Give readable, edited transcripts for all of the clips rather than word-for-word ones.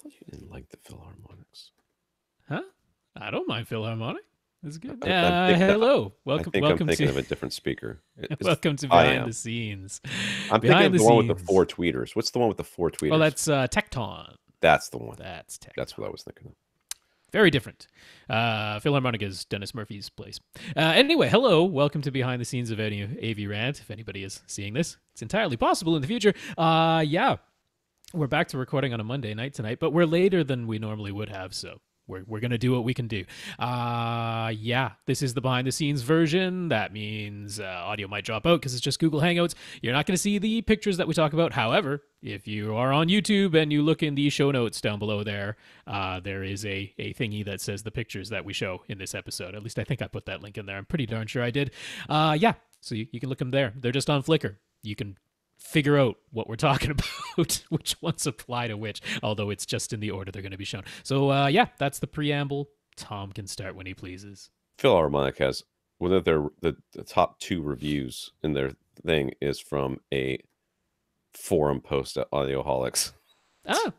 thought you didn't like the Philharmonics. Huh? I don't mind Philharmonic. That's good. Hello. Welcome. I'm thinking of a different speaker. Welcome to Behind the Scenes. I'm thinking of the one with the 4 tweeters. What's the one with the 4 tweeters? Oh, that's Tecton. That's the one. That's Tecton. That's what I was thinking of. Very different. Philharmonic is Dennis Murphy's place. Anyway, hello. Welcome to Behind the Scenes of AV Rant. If anybody is seeing this, it's entirely possible in the future. Yeah, we're back to recording on a Monday night tonight, but we're later than we normally would have, so we're going to do what we can do. Yeah, this is the behind the scenes version. That means audio might drop out because it's just Google Hangouts. You're not going to see the pictures that we talk about. However, if you are on YouTube and you look in the show notes down below there is a thingy that says the pictures that we show in this episode. At least I think I put that link in there. I'm pretty darn sure I did. Yeah, so you can look them there. They're just on Flickr. You can figure out what we're talking about, which ones apply to which, although it's just in the order they're going to be shown. So, yeah, that's the preamble. Tom can start when he pleases. Philharmonic has one of their the top 2 reviews in their thing is from a forum post at Audioholics. Ah.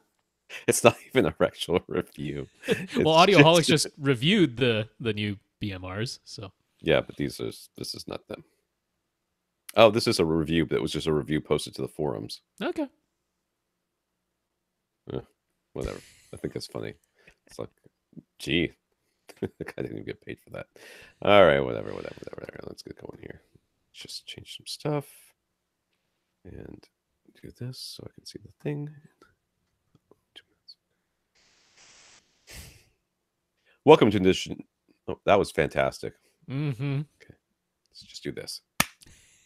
It's not even a actual review. Well, Audioholics just reviewed the new BMRs, so. Yeah, but this is not them. Oh, this is a review, but it was just a review posted to the forums. Okay. Whatever. I think that's funny. It's like, gee, the guy didn't even get paid for that. All right, whatever. Let's get going here. Let's just change some stuff and do this so I can see the thing. 2 minutes. Welcome to edition. Oh, that was fantastic. Mm-hmm. Okay, let's just do this.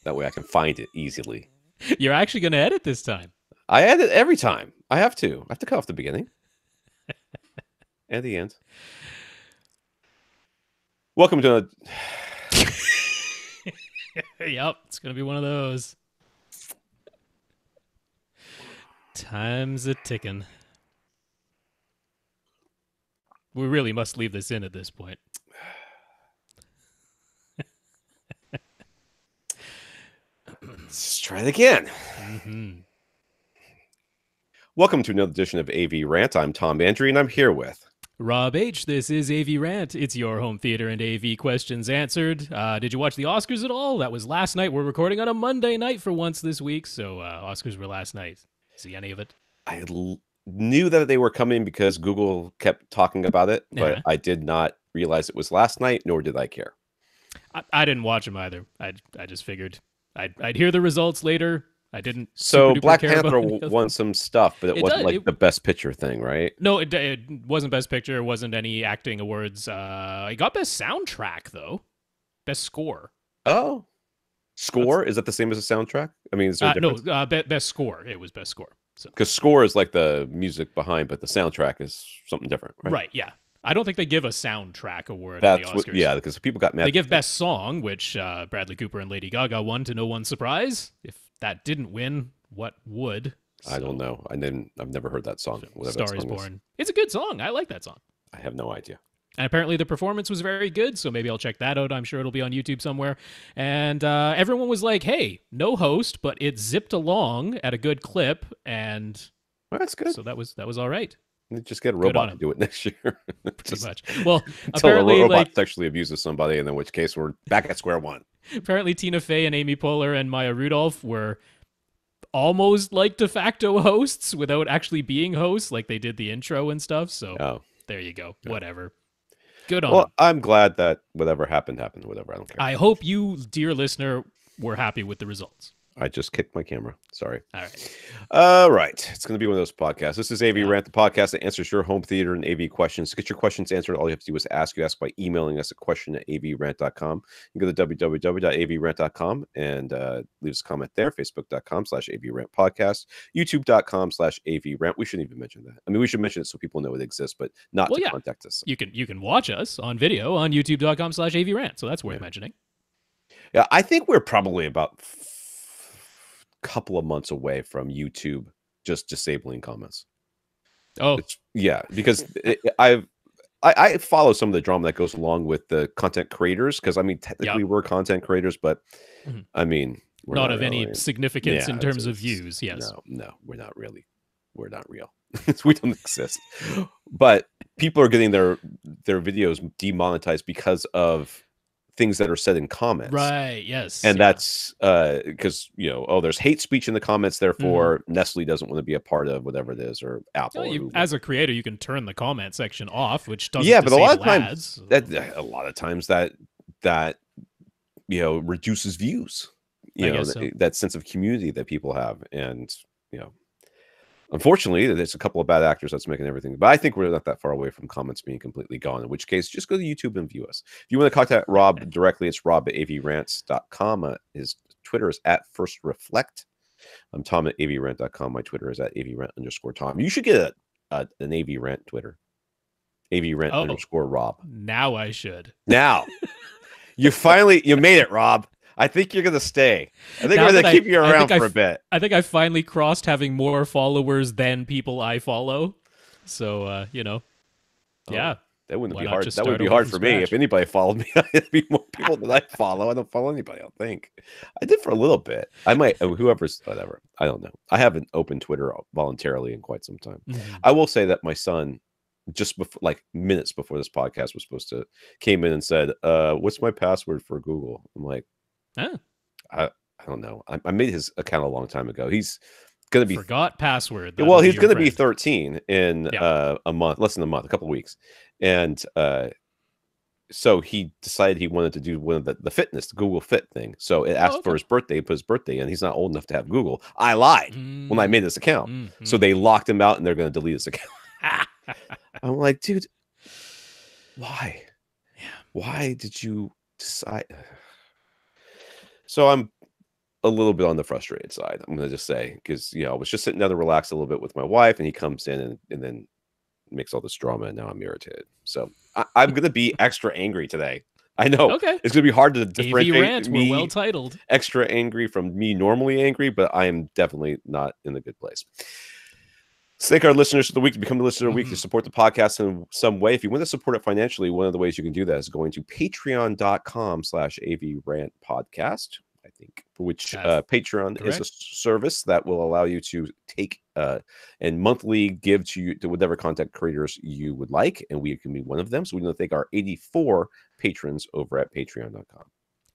That way I can find it easily. You're actually going to edit this time. I edit every time. I have to cut off the beginning and the end. Welcome to Yep, it's going to be one of those. Time's a ticking. We really must leave this in at this point. Let's try it again. Mm-hmm. Welcome to another edition of AV Rant. I'm Tom Andry, and I'm here with Rob H. This is AV Rant. It's your home theater and AV questions answered. Did you watch the Oscars at all? That was last night. We're recording on a Monday night for once this week, so Oscars were last night. See any of it? I knew that they were coming because Google kept talking about it, but I did not realize it was last night, nor did I care. I didn't watch them either. I just figured I'd hear the results later. I didn't. So Black Panther won some stuff, but it wasn't like the Best Picture thing, right? No, it wasn't Best Picture. It wasn't any acting awards. It got Best Soundtrack though, Best Score. Oh, score is that the same as a soundtrack? I mean, is there a difference? No, Best Score. It was Best Score. Because score is like the music behind, but the soundtrack is something different, right? Right. Yeah. I don't think they give a soundtrack award at the Oscars. Because people got mad. They give Best Song, which Bradley Cooper and Lady Gaga won to no one's surprise. If that didn't win, what would? I don't know. I've never heard that song. Star is Born. It's a good song. I like that song. I have no idea. And apparently the performance was very good, so maybe I'll check that out. I'm sure it'll be on YouTube somewhere. And everyone was like, hey, no host, but it zipped along at a good clip. And well, that's good. So that was all right. Just get a robot to do it next year. Pretty much. Well, until apparently, a robot sexually abuses somebody, and in which case we're back at square one. Apparently, Tina Fey and Amy Poehler and Maya Rudolph were almost like de facto hosts without actually being hosts, like they did the intro and stuff. So there you go. Yeah. Whatever. Good on them. I'm glad that whatever happened. Whatever. I don't care. I hope you, dear listener, were happy with the results. I just kicked my camera. Sorry. All right. It's going to be one of those podcasts. This is AV Rant, the podcast that answers your home theater and AV questions. To get your questions answered, all you have to do is ask. You ask by emailing us a question at avrant.com. You go to www.avrant.com and leave us a comment there. Facebook.com/AVRant podcast. YouTube.com/AVRant. We shouldn't even mention that. I mean, we should mention it so people know it exists, but not to contact us. You can watch us on video on youtube.com/AVRant. So that's worth mentioning. Yeah, I think we're probably about a couple of months away from YouTube just disabling comments. Oh, because I follow some of the drama that goes along with the content creators, because I mean technically we're content creators, but I mean we're not of any significance in terms of views. Yes, no, we're not really. We're not real. We don't exist. But people are getting their videos demonetized because of things that are said in comments. Right. Yes. And that's because, you know, oh, there's hate speech in the comments. Therefore, Nestle doesn't want to be a part of whatever it is, or Apple. Well, as a creator, you can turn the comment section off, which doesn't. Yeah, but a lot of times ads. that you know, reduces views. You know, that sense of community that people have, and you know, unfortunately, there's a couple of bad actors that's making everything. But I think we're not that far away from comments being completely gone. In which case, just go to YouTube and view us. If you want to contact Rob directly, it's rob@avrants.com. His Twitter is @FirstReflect. I'm Tom at AVRant.com. My Twitter is @AVRant_Tom. You should get an AV Rant Twitter. AVRant_Rob. Now I should. Now. You made it, Rob. I think you're going to stay. I think we're going to keep you around for a bit. I think I finally crossed having more followers than people I follow. So, you know, yeah. That wouldn't be hard. That would be hard for me. If anybody followed me, it'd be more people than I follow. I don't follow anybody, I don't think. I did for a little bit. I might, whoever's, whatever. I don't know. I haven't opened Twitter voluntarily in quite some time. I will say that my son, just before, like minutes before this podcast was supposed to, came in and said, what's my password for Google? I'm like, I don't know. I made his account a long time ago. He's going to be forgot password. Well, he's going to be 13 in a month, less than a month, a couple of weeks. And so he decided he wanted to do one of the fitness, the Google Fit thing. So it asked for his birthday, he put his birthday in. He's not old enough to have Google. I lied when I made this account. So they locked him out and they're going to delete his account. I'm like, dude, why? Why did you decide? So I'm a little bit on the frustrated side, I'm going to just say, because, you know, I was just sitting down to relax a little bit with my wife, and he comes in and then makes all this drama, and now I'm irritated. So I'm going to be extra angry today. I know. Okay. It's going to be hard to differentiate Rant, me we're well titled. Extra angry from me normally angry, but I am definitely not in a good place. Let's thank our listeners of the week. To become the listener of the week, to support the podcast in some way. If you want to support it financially, one of the ways you can do that is going to patreon.com/AVRant podcast, I think, which Patreon is a service that will allow you to take and monthly give to whatever content creators you would like. And we can be one of them. So we want to thank our 84 patrons over at patreon.com.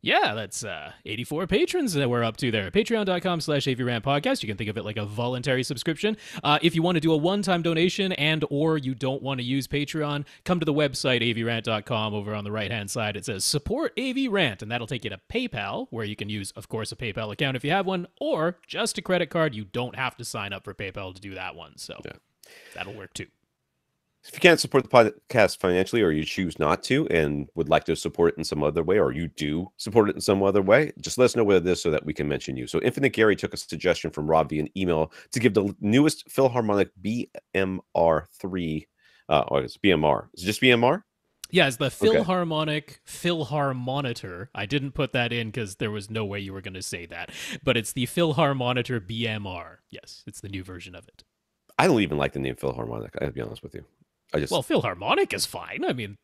Yeah, that's 84 patrons that we're up to there. Patreon.com/AVRant podcast. You can think of it like a voluntary subscription. If you want to do a one-time donation and or you don't want to use Patreon, come to the website, avrant.com. Over on the right-hand side, it says support AV Rant, and that'll take you to PayPal, where you can use, of course, a PayPal account if you have one, or just a credit card. You don't have to sign up for PayPal to do that one, so that'll work too. If you can't support the podcast financially, or you choose not to and would like to support it in some other way, or you do support it in some other way, just let us know what it is so that we can mention you. So Infinite Gary took a suggestion from Rob via an email to give the newest Philharmonic BMR3, or it's BMR. Is it just BMR? Yeah, it's the Philharmonic Philharmonitor. I didn't put that in because there was no way you were going to say that. But it's the Philharmonitor BMR. Yes, it's the new version of it. I don't even like the name Philharmonic, I have to be honest with you. Well, Philharmonic is fine. I mean,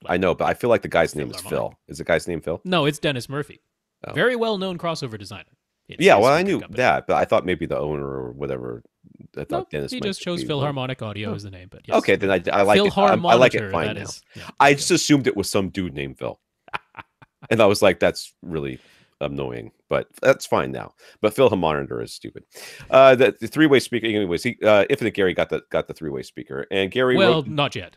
I know, but I feel like the guy's name is Phil. Is the guy's name Phil? No, it's Dennis Murphy. Oh. Very well-known crossover designer. Yeah, well, I knew that, but I thought maybe the owner or whatever. I thought Dennis. He just chose Philharmonic Audio as the name, but yes. Okay, then I like it. I like it fine now. I just assumed it was some dude named Phil, and I was like, that's really annoying, but that's fine now. But Philharmonitor is stupid. The three-way speaker, anyways. Infinite Gary got the three-way speaker, and Gary. Not yet.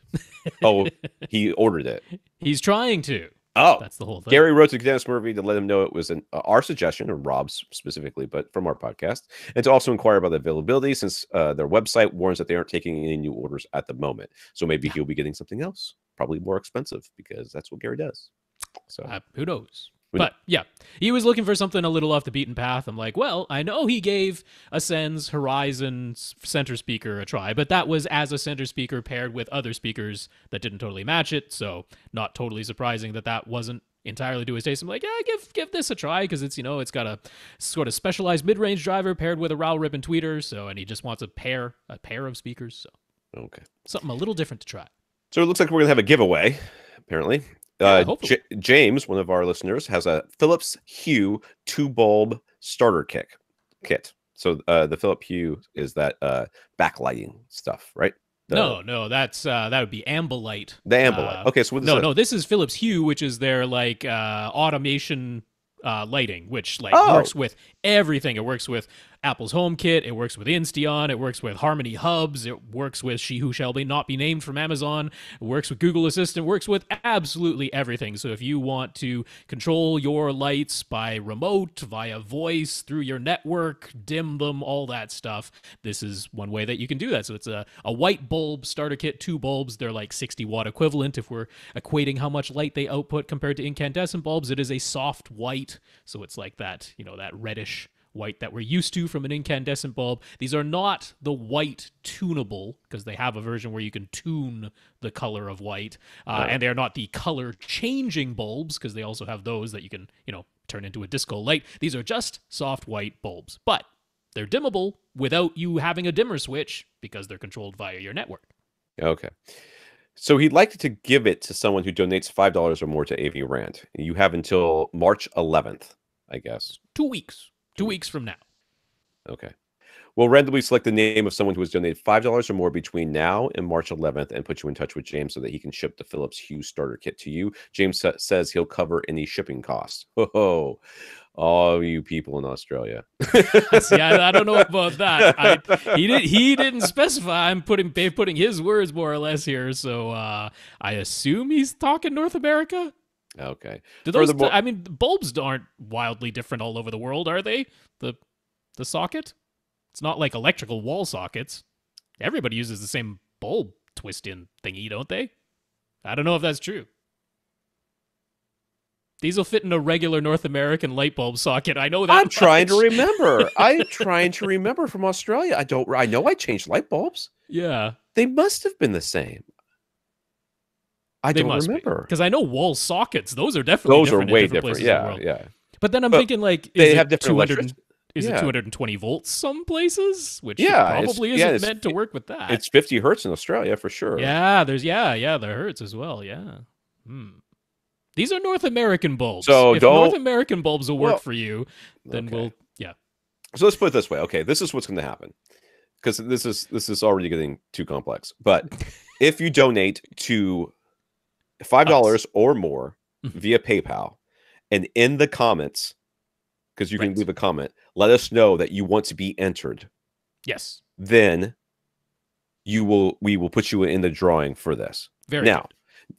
He ordered it. He's trying to. Oh, that's the whole thing. Gary wrote to Dennis Murphy to let him know it was our suggestion, or Rob's specifically, but from our podcast, and to also inquire about the availability, since their website warns that they aren't taking any new orders at the moment. So maybe he'll be getting something else, probably more expensive, because that's what Gary does. So who knows? But yeah, he was looking for something a little off the beaten path. I'm like, well, I know he gave Ascend's Horizon center speaker a try, but that was as a center speaker paired with other speakers that didn't totally match it. So not totally surprising that wasn't entirely to his taste. I'm like, yeah, give this a try, because it's, it's got a sort of specialized mid-range driver paired with a RAW ribbon tweeter. So, and he just wants a pair of speakers. So something a little different to try. So it looks like we're gonna have a giveaway, apparently. James, one of our listeners, has a Philips Hue 2-bulb starter kit. So the Philip Hue is that backlighting stuff, right? No, that's that would be Ambilight. The Ambilight. Okay, so what is no, this is Philips Hue, which is their like automation lighting, which like Oh. works with everything. It works with Apple's HomeKit. It works with Insteon. It works with Harmony Hubs. It works with She Who Shall Be Not Be Named from Amazon. It works with Google Assistant. Works with absolutely everything. So if you want to control your lights by remote, via voice, through your network, dim them, all that stuff, this is one way that you can do that. So it's a white bulb starter kit, 2 bulbs. They're like 60-watt equivalent. If we're equating how much light they output compared to incandescent bulbs, it is a soft white. So it's like that, that reddish white that we're used to from an incandescent bulb. These are not the white tunable, because they have a version where you can tune the color of white. And they're not the color changing bulbs, because they also have those that you can, turn into a disco light. These are just soft white bulbs. But they're dimmable without you having a dimmer switch, because they're controlled via your network. Okay. So he'd like to give it to someone who donates $5 or more to AV Rant. You have until March 11th, I guess. 2 weeks. 2 weeks from now. Okay. We'll randomly select the name of someone who has donated $5 or more between now and March 11th and put you in touch with James so that he can ship the Philips Hue starter kit to you. James says he'll cover any shipping costs. Oh, all you people in Australia. See, I don't know about that. He didn't specify. I'm putting his words more or less here, so I assume he's talking North America. Okay. Do those? I mean, bulbs aren't wildly different all over the world, are they? The socket. It's not like electrical wall sockets. Everybody uses the same bulb twist-in thingy, don't they? I don't know if that's true. These will fit in a regular North American light bulb socket. I know that. I'm trying to remember. I'm trying to remember from Australia. I know I changed light bulbs. Yeah. They must have been the same. I don't remember. Because I know wall sockets. Those are definitely different way in different different. places in the world. Yeah. But then I'm thinking, like, they have different Is it 220 volts some places? Which yeah, probably isn't meant to work with that. It's 50 hertz in Australia for sure. Yeah, there's the hertz as well. Yeah. These are North American bulbs. So if North American bulbs will work for you, then we'll So let's put it this way. Okay, this is what's going to happen, because this is already getting too complex. But if you donate to $5 or more via PayPal, and in the comments, because you can leave a comment, let us know that you want to be entered. Yes. Then we will put you in the drawing for this. Very good.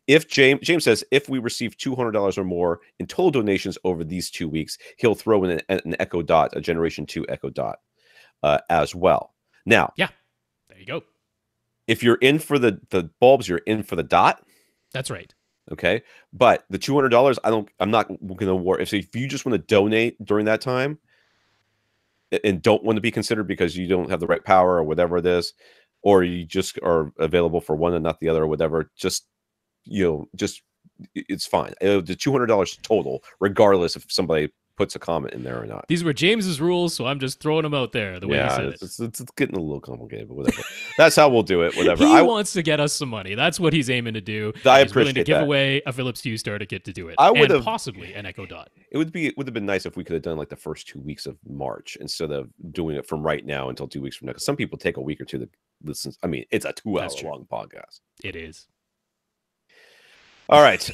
If James says if we receive $200 or more in total donations over these 2 weeks, he'll throw in an Echo Dot, a Generation 2 Echo Dot, as well. Now, there you go. If you're in for the bulbs, you're in for the dot. That's right. Okay, but the $200, I'm not going to award. If you just want to donate during that time and don't want to be considered because you don't have the right power or whatever it is, or you just are available for one and not the other or whatever, it's fine. The $200 total, regardless if somebody puts a comment in there or not. These were James's rules, so I'm just throwing them out there the way he said it. It's getting a little complicated, but whatever. That's how we'll do it. Whatever. He wants to get us some money. That's what he's aiming to do. I he's willing to appreciate give that. away a Philips Hue starter kit to do it. And possibly an Echo Dot. It would have been nice if we could have done like the first 2 weeks of March instead of doing it from right now until 2 weeks from now. Because some people take a week or two to listen. I mean, it's a 2-hour long podcast. It is. All right.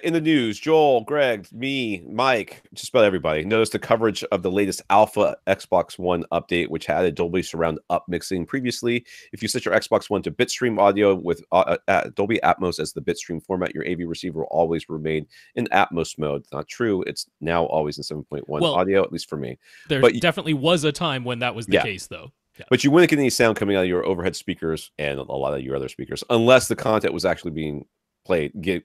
In the news, Joel, Greg, me, Mike, just about everybody noticed the coverage of the latest Alpha Xbox One update, which had a Dolby surround upmixing previously. If you set your Xbox One to bitstream audio with Dolby Atmos as the bitstream format, your AV receiver will always remain in Atmos mode. Not true. It's now always in 7.1 audio, at least for me. There definitely was a time when that was the case, though. Yeah. But you wouldn't get any sound coming out of your overhead speakers and a lot of your other speakers unless the content was actually being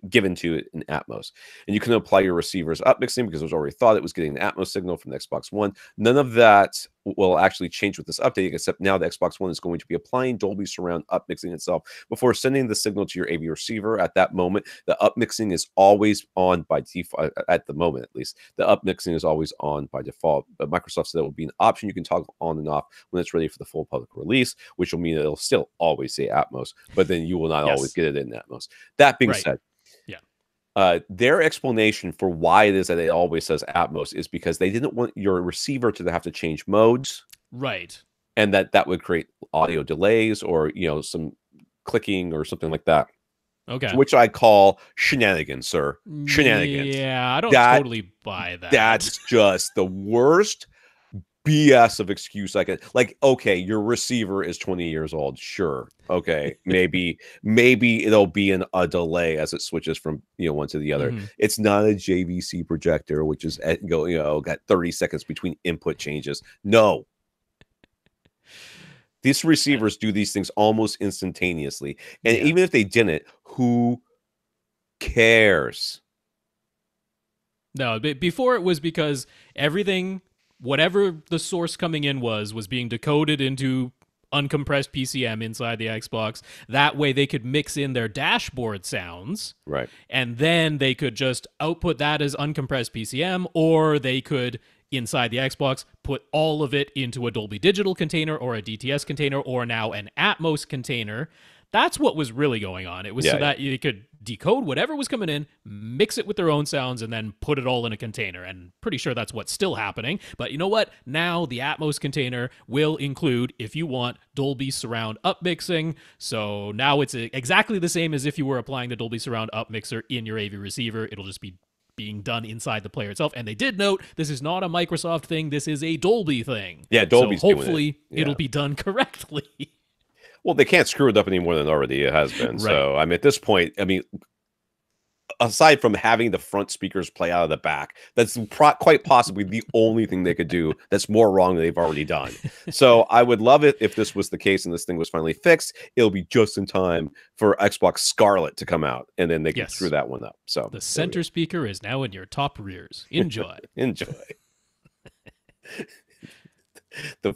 given to it in Atmos. And you can apply your receivers upmixing because it was already thought it was getting the Atmos signal from the Xbox One. None of that will actually change with this update, except now the Xbox One is going to be applying Dolby surround upmixing itself before sending the signal to your AV receiver. At that moment, the upmixing is always on by default. At the moment, at least, the upmixing is always on by default. But Microsoft said it will be an option you can toggle on and off when it's ready for the full public release, which will mean that it'll still always say Atmos, but then you will not always get it in Atmos. That being said, their explanation for why it is that it always says Atmos is because they didn't want your receiver to have to change modes. Right. and that would create audio delays or some clicking or something like that, Okay. which I call shenanigans, sir. Shenanigans. Yeah, I don't totally buy that. That's just the worst BS of excuse I could. Like, okay, your receiver is 20 years old. Sure. Okay. Maybe it'll be a delay as it switches from one to the other. Mm-hmm. It's not a JVC projector, which is got 30 seconds between input changes. No. These receivers do these things almost instantaneously. And even if they didn't, who cares? No, before it was because everything, whatever the source coming in was being decoded into uncompressed PCM inside the Xbox. That way they could mix in their dashboard sounds. Right. And then they could just output that as uncompressed PCM, or they could, inside the Xbox, put all of it into a Dolby Digital container or a DTS container or now an Atmos container. That's what was really going on. It was so that you could decode whatever was coming in, mix it with their own sounds, and then put it all in a container. And pretty sure that's what's still happening. But you know what? Now the Atmos container will include, if you want, Dolby Surround upmixing. So now it's exactly the same as if you were applying the Dolby Surround upmixer in your AV receiver. It'll just be being done inside the player itself. And they did note this is not a Microsoft thing. This is a Dolby thing. Yeah, Dolby's so hopefully doing it. It'll be done correctly. Well, they can't screw it up any more than already it has been. Right. So, I mean, at this point, aside from having the front speakers play out of the back, that's quite possibly the only thing they could do that's more wrong than they've already done. So I would love it if this was the case and this thing was finally fixed. It'll be just in time for Xbox Scarlet to come out, and then they can screw that one up. So the center speaker is now in your top rears. Enjoy. Enjoy. The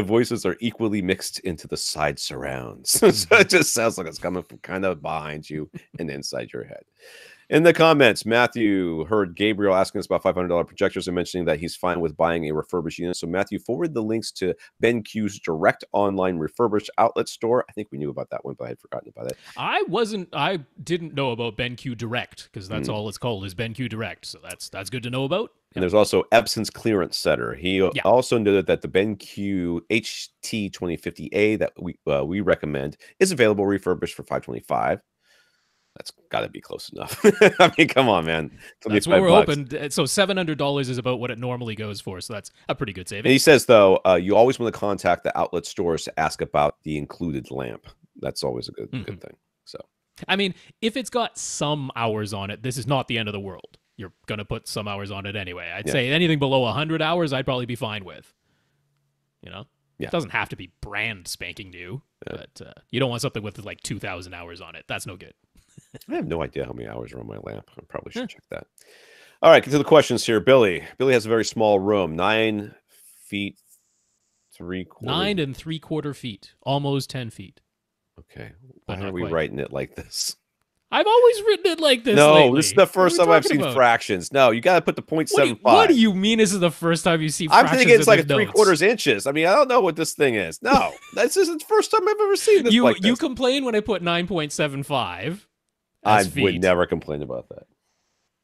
voices are equally mixed into the side surrounds. So it just sounds like it's coming from kind of behind you and inside your head. In the comments, Matthew heard Gabriel asking us about $500 projectors and mentioning that he's fine with buying a refurbished unit. So Matthew, forward the links to BenQ's direct online refurbished outlet store. I think we knew about that one, but I had forgotten about it. I didn't know about BenQ Direct because that's all it's called is BenQ Direct. So that's good to know about. And there's also Epson's clearance setter. He also noted that the BenQ HT2050A that we recommend is available refurbished for $525. That's got to be close enough. I mean, come on, man. That's what we're hoping. So $700 is about what it normally goes for. So that's a pretty good savings. And he says, though, you always want to contact the outlet stores to ask about the included lamp. That's always a good thing. So, I mean, if it's got some hours on it, this is not the end of the world. You're going to put some hours on it anyway. I'd say anything below 100 hours, I'd probably be fine with. It doesn't have to be brand spanking new, but you don't want something with like 2,000 hours on it. That's no good. I have no idea how many hours are on my lamp. I probably should check that. All right, get to the questions here. Billy has a very small room, 9 feet 3/4. 9 3/4 feet, almost 10 feet. Okay, why are we writing it like this? I've always written it like this. No, lately. This is the first time I've seen fractions. No, you got to put the 0.75. What do you mean? This is the first time you see fractions? I'm thinking it's like 3/4 inches. I mean, I don't know what this thing is. No, this isn't the first time I've ever seen this. You complain when I put 9.75. I would never complain about that.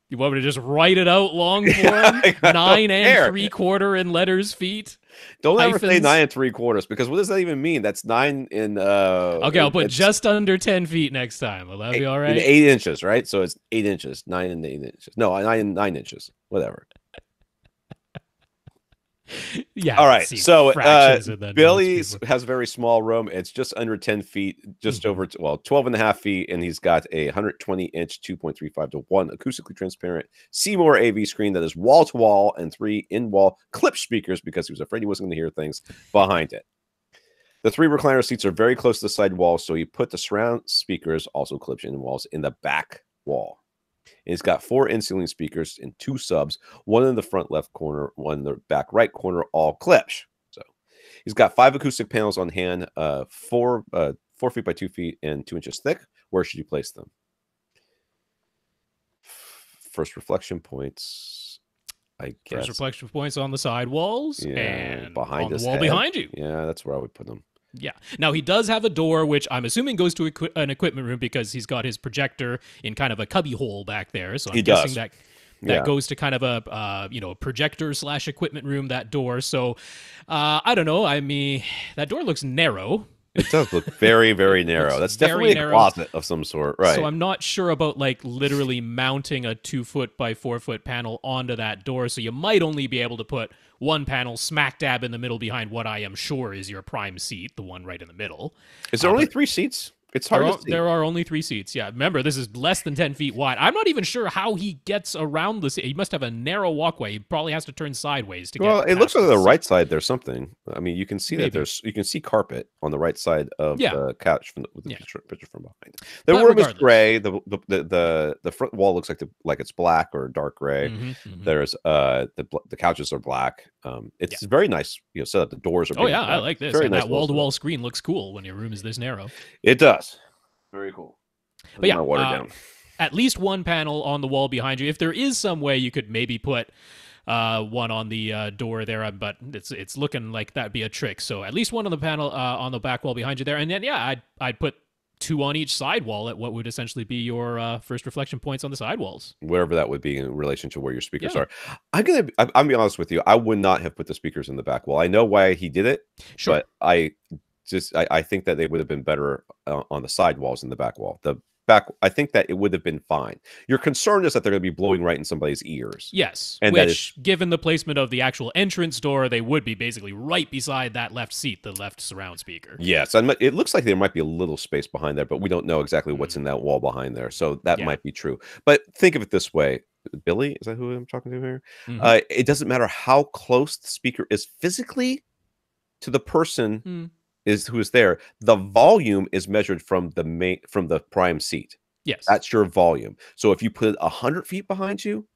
You want me to just write it out long form? 9 3/4 in letters feet. Don't ever say 9 3/4 because what does that even mean? That's 9 in. Okay, I'll put just under 10 feet next time. Will that be all right? 8 inches, right? So it's 8 inches, 9 and 8 inches. No, 9 inches, whatever. Yeah. All right. So Billy has a very small room. It's just under 10 feet, just over 12 and a half feet, and he's got a 120-inch 2.35:1 acoustically transparent Seymour AV screen that is wall to wall and 3 in-wall clip speakers because he was afraid he wasn't going to hear things behind it. The 3 recliner seats are very close to the side wall, so he put the surround speakers, also clipped in walls, in the back wall. And he's got 4 in-ceiling speakers and 2 subs, one in the front left corner, one in the back right corner, all clips. So he's got 5 acoustic panels on hand, 4 feet by 2 feet and 2 inches thick. Where should you place them? First reflection points, I guess. First reflection points on the side walls and behind on the wall behind you. Yeah, that's where I would put them. Yeah. Now, he does have a door, which I'm assuming goes to an equipment room because he's got his projector in kind of a cubby hole back there. So I'm guessing that Yeah. goes to kind of a projector / equipment room, that door. So I don't know. I mean, that door looks narrow. It does look very, very narrow. That's definitely a closet of some sort, right? So I'm not sure about like literally mounting a 2-foot by 4-foot panel onto that door. So you might only be able to put one panel smack dab in the middle behind what I am sure is your prime seat, the one right in the middle. Is there only 3 seats? It's hard to see. There are only 3 seats. Yeah, remember, this is less than 10 feet wide. I'm not even sure how he gets around this. He must have a narrow walkway. He probably has to turn sideways to get. Well, it looks like on the right side there's something. I mean, you can see that you can see carpet on the right side of the couch with the picture from behind. The room is gray. The front wall looks like it's black or dark gray. There's the couches are black. It's very nice. Set up. The doors are. Oh yeah, I like this. And that wall-to-wall screen looks cool when your room is this narrow. It does. Very cool. But yeah, down. At least one panel on the wall behind you. If there is some way you could maybe put one on the door there, but it's looking like that'd be a trick. So at least one on the panel on the back wall behind you there, and then I'd put 2 on each side wall at what would essentially be your first reflection points on the side walls. Wherever that would be in relation to where your speakers are. I'm gonna be honest with you. I would not have put the speakers in the back wall. I know why he did it, but I think that they would have been better on the side walls than the back wall. I think that it would have been fine. Your concern is that they're going to be blowing right in somebody's ears. Yes, and which, given the placement of the actual entrance door, they would be basically right beside that left seat, the left surround speaker. Yes, and it looks like there might be a little space behind there, but we don't know exactly what's in that wall behind there, so that might be true. But think of it this way. Billy, is that who I'm talking to here? It doesn't matter how close the speaker is physically to the person who is there. The volume is measured from the prime seat. Yes, that's your volume. So if you put it 100 feet behind you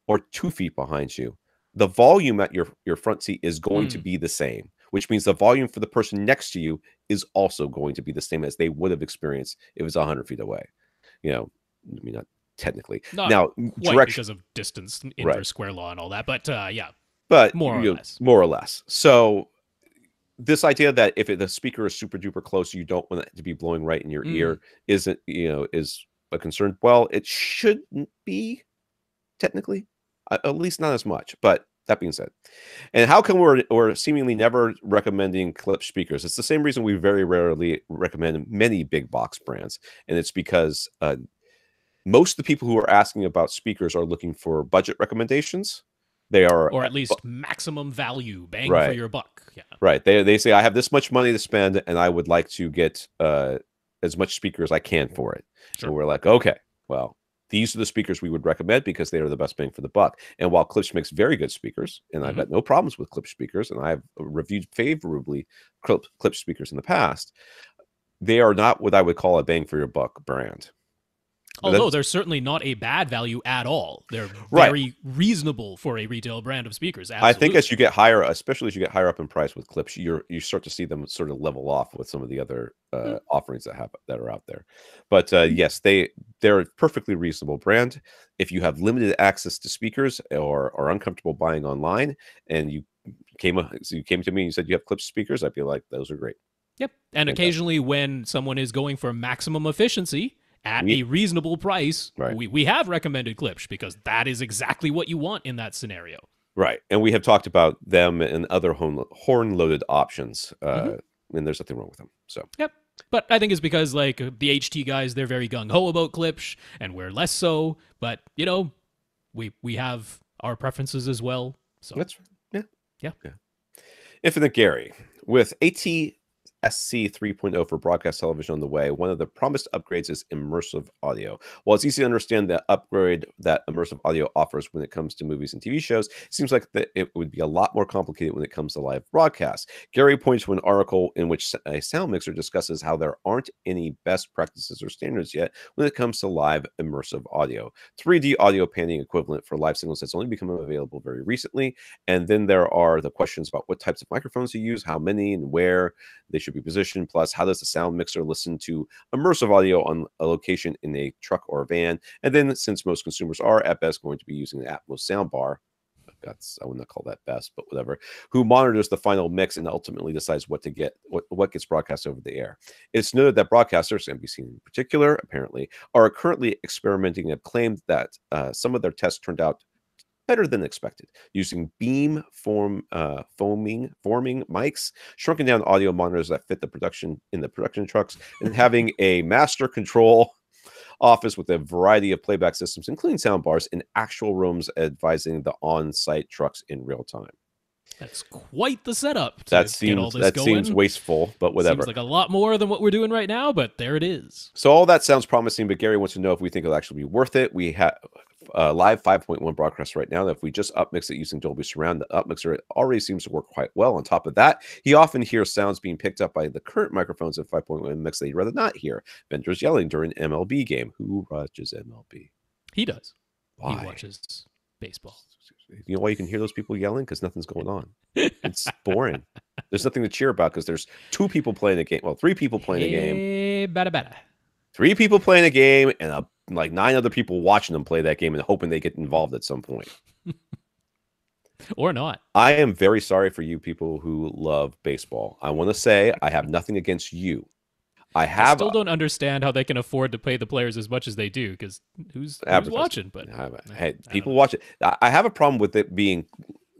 or 2 feet behind you, the volume at your front seat is going to be the same, which means the volume for the person next to you is also going to be the same as they would have experienced if it was 100 feet away. I mean, not technically. Not quite because of distance, inverse square law and all that, but but more or less. So this idea that if the speaker is super duper close, you don't want it to be blowing right in your ear is a concern. Well, it shouldn't be technically, at least not as much. But that being said, and how come we're seemingly never recommending Klipsch speakers? It's the same reason we very rarely recommend many big box brands, and it's because most of the people who are asking about speakers are looking for budget recommendations. They are, or at least maximum value, bang for your buck. Yeah, right. They say, I have this much money to spend, and I would like to get as much speaker as I can for it. Sure. And we're like, okay, well, these are the speakers we would recommend because they are the best bang for the buck. And while Klipsch makes very good speakers, and I've got no problems with Klipsch speakers, and I've reviewed favorably Klipsch speakers in the past, they are not what I would call a bang for your buck brand. Although they're certainly not a bad value at all. They're very reasonable for a retail brand of speakers. Absolutely. I think as you get higher, especially as you get higher up in price with Klipsch, you start to see them sort of level off with some of the other offerings that are out there. But yes, they're a perfectly reasonable brand. If you have limited access to speakers or are uncomfortable buying online, and you came to me and you said you have Klipsch speakers, I'd be like, those are great. Yep. And occasionally when someone is going for maximum efficiency at a reasonable price, we have recommended Klipsch because that is exactly what you want in that scenario. Right. And we have talked about them and other horn-loaded options, and there's nothing wrong with them. So yep. But I think it's because like the HT guys, they're very gung-ho about Klipsch, and we're less so. But, we have our preferences as well. So that's yeah. Infinite Gary with SC 3.0 for broadcast television on the way. One of the promised upgrades is immersive audio. While it's easy to understand the upgrade that immersive audio offers when it comes to movies and TV shows, it seems like it would be a lot more complicated when it comes to live broadcasts. Gary points to an article in which a sound mixer discusses how there aren't any best practices or standards yet when it comes to live immersive audio. 3D audio panning equivalent for live signals has only become available very recently. And then there are the questions about what types of microphones to use, how many and where they should be positioned, plus how does the sound mixer listen to immersive audio on a location in a truck or a van. And then since most consumers are at best going to be using the Atmos soundbar, I would not call that best, but whatever, who monitors the final mix and ultimately decides what gets broadcast over the air. It's noted that broadcasters, NBC in particular, apparently, are currently experimenting and claimed that some of their tests turned out better than expected, using beam forming mics, shrunken down audio monitors that fit the production trucks, and having a master control office with a variety of playback systems, including sound bars, in actual rooms advising the on-site trucks in real time. That's quite the setup to get all this going. Seems wasteful, but whatever. Seems like a lot more than what we're doing right now, but there it is. So all that sounds promising, but Gary wants to know if we think it'll actually be worth it. We have live 5.1 broadcast right now. That if we just upmix it using Dolby Surround, the upmixer already seems to work quite well. On top of that, he often hears sounds being picked up by the current microphones at 5.1 mix that he'd rather not hear. Vendors yelling during an MLB game. Who watches MLB? He does. Why? He watches baseball. You know why you can hear those people yelling? Because nothing's going on. It's boring. There's nothing to cheer about because there's 2 people playing a game. Well, 3 people playing a game. Hey, bada. 3 people playing a game and like 9 other people watching them play that game and hoping they get involved at some point. Or not. I am very sorry for you people who love baseball. I want to say I have nothing against you. I still don't understand how they can afford to pay the players as much as they do, because who's watching? But hey, people watch it. I have a problem with it being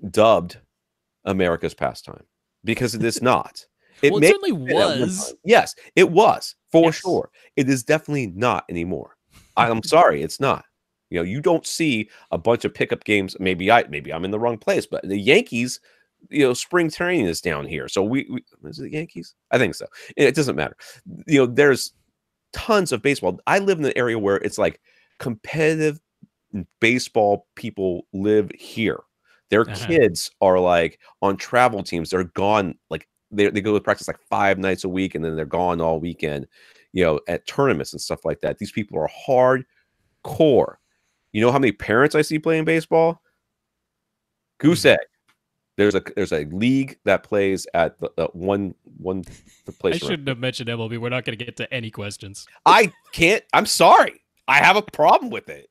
dubbed America's pastime, because it is not. It certainly was. Yes, it was for sure. It is definitely not anymore. I'm sorry, it's not. You know, you don't see a bunch of pickup games. Maybe I'm in the wrong place, but the Yankees, you know, spring training is down here. So we is it Yankees? I think so. It doesn't matter. You know, there's tons of baseball. I live in an area where it's like competitive baseball people live here. Their kids are like on travel teams. They're gone, like they go to practice like 5 nights a week, and then they're gone all weekend, you know, at tournaments and stuff like that. These people are hardcore. You know how many parents I see playing baseball? Goose egg. There's a league that plays at the one place. I shouldn't have mentioned MLB. We're not going to get to any questions. I can't. I'm sorry. I have a problem with it.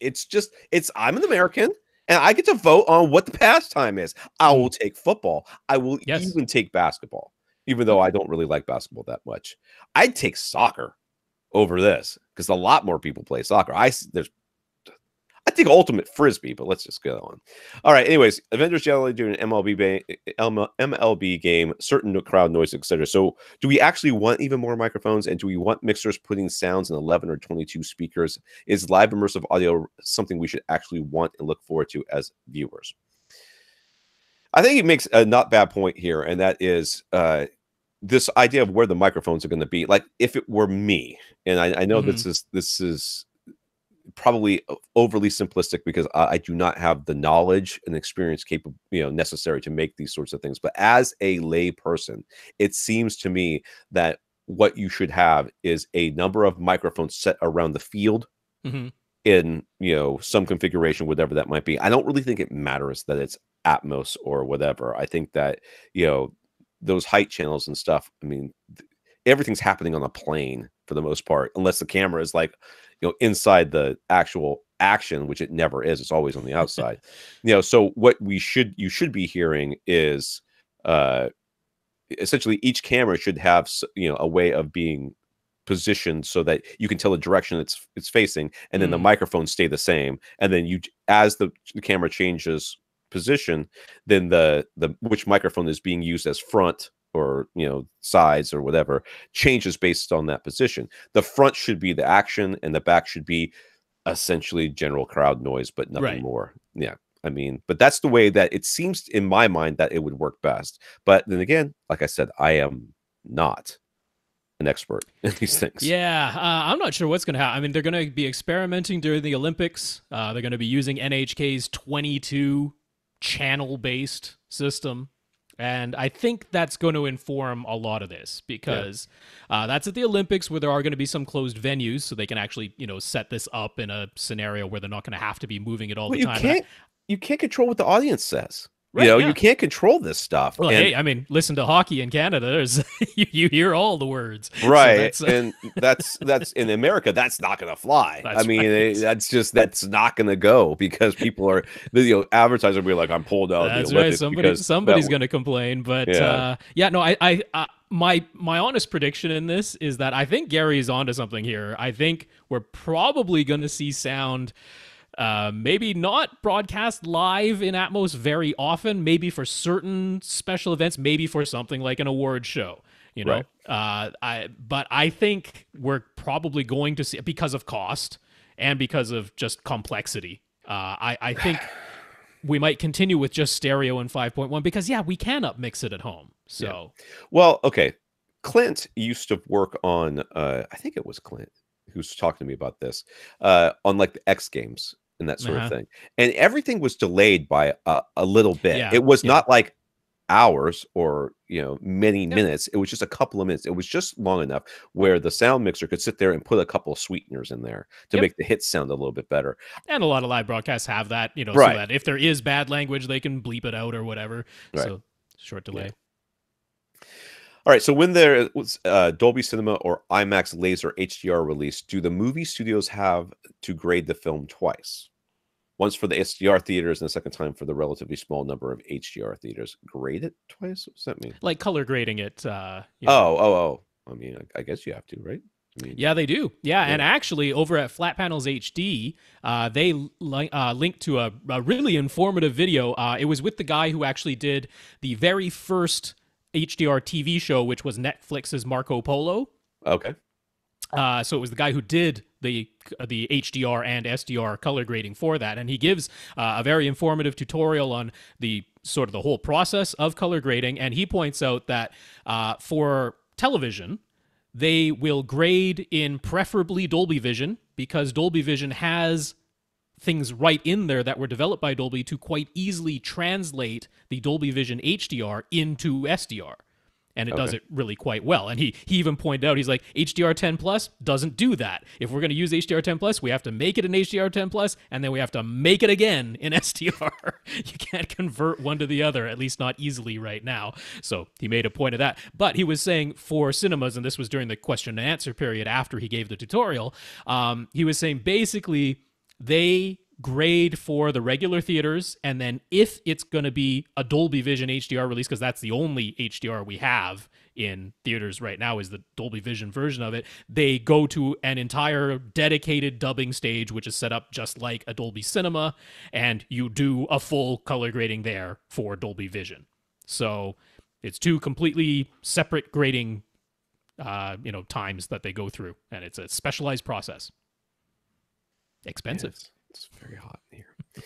I'm an American, and I get to vote on what the pastime is. I will take football. I will even take basketball, even though I don't really like basketball that much. I'd take soccer over this because a lot more people play soccer. I think ultimate frisbee, but let's just go on. All right. Anyways, Avengers generally do an MLB game, certain crowd noise, etc. So, do we actually want even more microphones, and do we want mixers putting sounds in 11 or 22 speakers? Is live immersive audio something we should actually want and look forward to as viewers? I think it makes a not bad point here, and that is this idea of where the microphones are going to be. Like, if it were me, and I know this is probably overly simplistic because I do not have the knowledge and experience necessary to make these sorts of things. But as a lay person, it seems to me that what you should have is a number of microphones set around the field in, you know, some configuration, whatever that might be. I don't really think it matters that it's Atmos or whatever. I think that, you know, those height channels and stuff, I mean, everything's happening on a plane for the most part, unless the camera is like, you know, inside the actual action, which it never is. It's always on the outside. You know, so what you should be hearing is essentially each camera should have, you know, a way of being positioned so that you can tell the direction it's facing, and then the microphones stay the same. And then as the camera changes position, then the which microphone is being used as front or, you know, sides or whatever changes based on that position. The front should be the action, and the back should be essentially general crowd noise, but nothing more. Yeah. I mean, but that's the way that it seems in my mind that it would work best. But then again, like I said, I am not an expert in these things. Yeah, I'm not sure what's going to happen. I mean, they're going to be experimenting during the Olympics. They're going to be using NHK's 22 channel-based system. And I think that's going to inform a lot of this, because that's at the Olympics, where there are going to be some closed venues, so they can actually, you know, set this up in a scenario where they're not going to have to be moving it all the time. You can't control what the audience says. You know, you can't control this stuff. Well, hey, I mean, listen to hockey in Canada. There's you hear all the words, right? So and that's in America. That's not going to fly. I mean, right. that's not going to go because people are, advertisers will be like, I'm pulled out That's of the Olympics. right. Somebody's going to complain, but no, my honest prediction in this is that I think Gary's onto something here. I think we're probably going to see sound. Maybe not broadcast live in Atmos very often, maybe for certain special events, maybe for something like an award show, you know. Right. But I think we're probably going to see, because of cost and because of just complexity. I think we might continue with just stereo and 5.1 because we can upmix it at home. So, well, okay. Clint used to work on, I think it was Clint who's talking to me about this, on like the X Games and that sort of thing. And everything was delayed by a little bit. Yeah. It was not like hours or, many minutes. It was just a couple of minutes. It was just long enough where the sound mixer could sit there and put a couple of sweeteners in there to make the hits sound a little bit better. And a lot of live broadcasts have that, so that if there is bad language, they can bleep it out or whatever. Right. So short delay. Yeah. All right, so when there was Dolby Cinema or IMAX Laser HDR release, do the movie studios have to grade the film twice? Once for the HDR theaters and the second time for the relatively small number of HDR theaters. Grade it twice? What does that mean? Like color grading it. I mean, I guess you have to, right? I mean, yeah, they do. Yeah, and actually, over at Flat Panels HD, they linked to a really informative video. It was with the guy who actually did the very first HDR TV show, which was Netflix's Marco Polo. Okay. So it was the guy who did the HDR and SDR color grading for that, and he gives a very informative tutorial on the sort of the whole process of color grading, and he points out that for television, they will grade in preferably Dolby Vision because Dolby Vision has things right in there that were developed by Dolby to quite easily translate the Dolby Vision HDR into SDR. And it does it really quite well. And he even pointed out, he's like, HDR 10 Plus doesn't do that. If we're going to use HDR 10 Plus, we have to make it in HDR 10 Plus, and then we have to make it again in SDR. You can't convert one to the other, at least not easily right now. So he made a point of that. But he was saying for cinemas, and this was during the question and answer period after he gave the tutorial, he was saying basically they grade for the regular theaters, and then if it's going to be a Dolby Vision HDR release, because that's the only HDR we have in theaters right now is the Dolby Vision version of it, they go to an entire dedicated dubbing stage, which is set up just like a Dolby Cinema, and you do a full color grading there for Dolby Vision. So it's two completely separate grading times that they go through, and it's a specialized process. Expensive. Yes. It's very hot in here.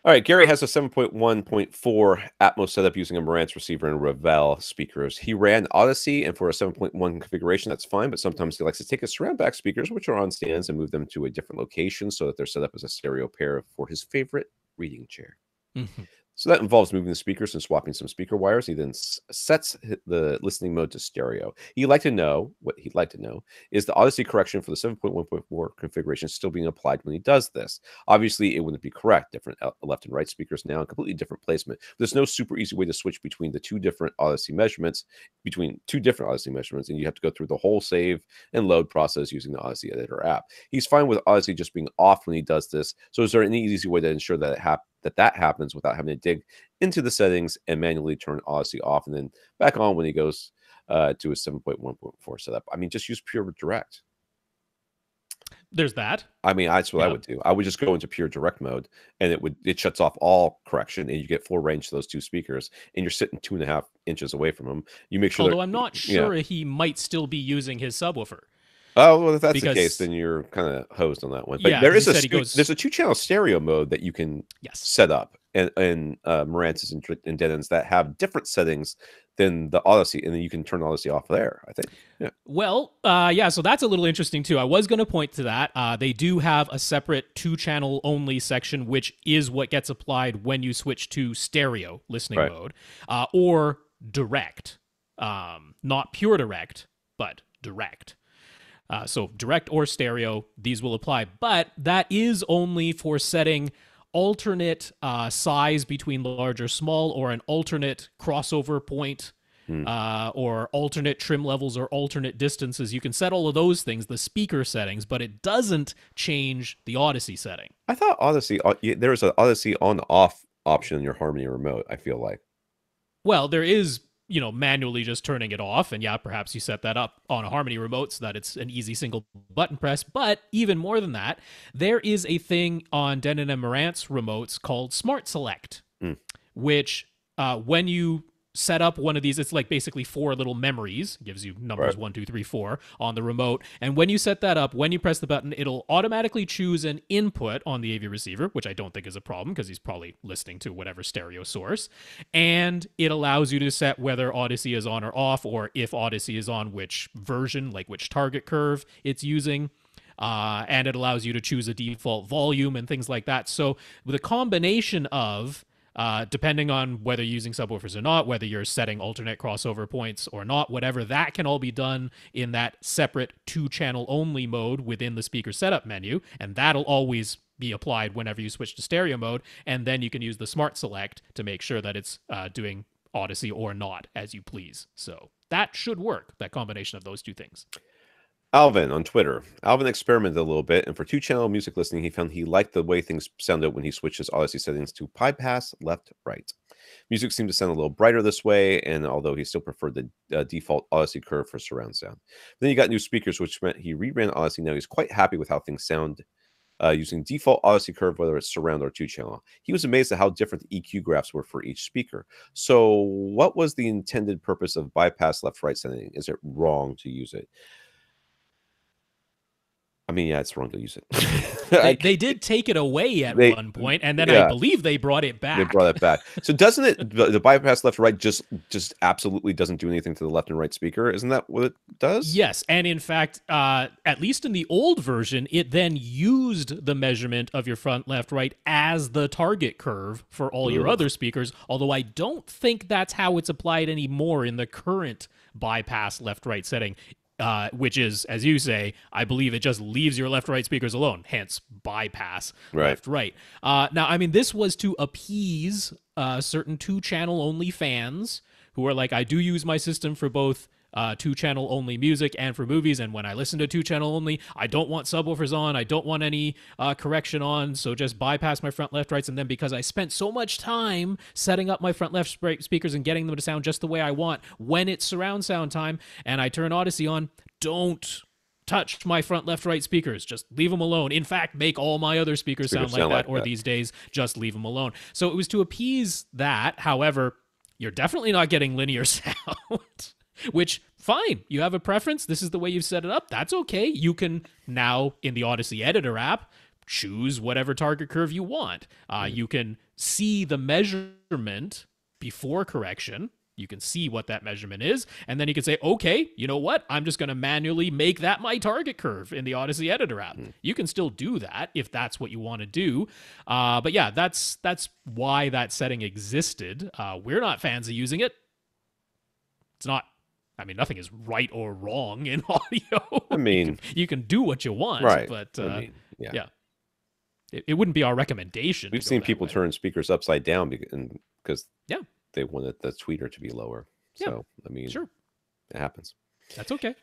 All right, Gary has a 7.1.4 Atmos setup using a Marantz receiver and Revell speakers. He ran Audyssey, and for a 7.1 configuration, that's fine, but sometimes he likes to take his surround back speakers, which are on stands, and move them to a different location so that they're set up as a stereo pair for his favorite reading chair. Mm-hmm. So that involves moving the speakers and swapping some speaker wires. He then sets the listening mode to stereo. What he'd like to know is the Audyssey correction for the 7.1.4 configuration still being applied when he does this. Obviously, it wouldn't be correct. Different left and right speakers now, completely different placement. There's no super easy way to switch between the two different Audyssey measurements, and you have to go through the whole save and load process using the Audyssey Editor app. He's fine with Audyssey just being off when he does this. So is there any easy way to ensure that that happens without having to dig into the settings and manually turn Audyssey off and then back on when he goes to his 7.1.4 setup? I mean, just use Pure Direct. There's that. I mean, that's what I would do. I would just go into Pure Direct mode, and it shuts off all correction, and you get full range to those two speakers, and you're sitting 2.5 inches away from them. You make sure. Although I'm not sure he might still be using his subwoofer. Oh, well, if that's the case, then you're kind of hosed on that one. But there's a 2-channel stereo mode that you can set up and Marantz's and Denon's that have different settings than the Audyssey, and then you can turn Audyssey off there, I think. Yeah. Well, so that's a little interesting too. I was going to point to that. They do have a separate 2-channel only section, which is what gets applied when you switch to stereo listening mode or direct. Not pure direct, but direct. So direct or stereo, these will apply. But that is only for setting alternate size between large or small, or an alternate crossover point, or alternate trim levels or alternate distances. You can set all of those things, the speaker settings, but it doesn't change the Audyssey setting. I thought Audyssey, there's an Audyssey on-off option in your Harmony remote, I feel like. Well, there is, manually just turning it off. And yeah, perhaps you set that up on a Harmony remote so that it's an easy single button press. But even more than that, there is a thing on Denon and Marantz remotes called Smart Select, which when you set up one of these, it's like basically 4 little memories, gives you numbers 1, 2, 3, 4 on the remote. And when you set that up, when you press the button, it'll automatically choose an input on the AV receiver, which I don't think is a problem because he's probably listening to whatever stereo source. And it allows you to set whether Audyssey is on or off, or if Audyssey is on, which version, like which target curve it's using. And it allows you to choose a default volume and things like that. So with a combination of depending on whether you're using subwoofers or not, whether you're setting alternate crossover points or not, whatever, that can all be done in that separate 2-channel only mode within the speaker setup menu, and that'll always be applied whenever you switch to stereo mode. And then you can use the Smart Select to make sure that it's doing Audyssey or not as you please. So that should work, that combination of those two things. Alvin on Twitter. Alvin experimented a little bit, and for 2-channel music listening, he found he liked the way things sounded when he switched his Audyssey settings to bypass left-right. Music seemed to sound a little brighter this way, and although he still preferred the default Audyssey curve for surround sound. Then he got new speakers, which meant he reran Audyssey. Now he's quite happy with how things sound using default Audyssey curve, whether it's surround or 2-channel. He was amazed at how different the EQ graphs were for each speaker. So what was the intended purpose of bypass left-right setting? Is it wrong to use it? I mean, yeah, it's wrong to use it. They did take it away at one point, and then I believe they brought it back. They brought it back. So doesn't it, the bypass left right just absolutely doesn't do anything to the left and right speaker? Isn't that what it does? Yes, and in fact, at least in the old version, it then used the measurement of your front left right as the target curve for all your other speakers, although I don't think that's how it's applied anymore in the current bypass left right setting. Which is, as you say, I believe it just leaves your left-right speakers alone, hence bypass left-right. Now, I mean, this was to appease certain 2-channel only fans who are like, I do use my system for both 2-channel only music and for movies, and when I listen to 2-channel only, I don't want subwoofers on, I don't want any correction on, so just bypass my front left rights. And then because I spent so much time setting up my front left right speakers and getting them to sound just the way I want when it's surround sound time and I turn Audyssey on, don't touch my front left right speakers, just leave them alone. In fact, make all my other speakers sound like that, or these days just leave them alone. So it was to appease that. However, you're definitely not getting linear sound. Which, fine, you have a preference, this is the way you've set it up, that's okay. You can now, in the Audyssey Editor app, choose whatever target curve you want. You can see the measurement before correction. You can see what that measurement is, and then you can say, okay, you know what? I'm just going to manually make that my target curve in the Audyssey Editor app. You can still do that if that's what you want to do. But yeah, that's why that setting existed. We're not fans of using it. It's not, I mean, nothing is right or wrong in audio. I mean, you can do what you want, right? But I mean, yeah. It wouldn't be our recommendation. We've seen people turn speakers upside down because yeah, they wanted the tweeter to be lower. Yeah. So I mean, sure, it happens. That's okay.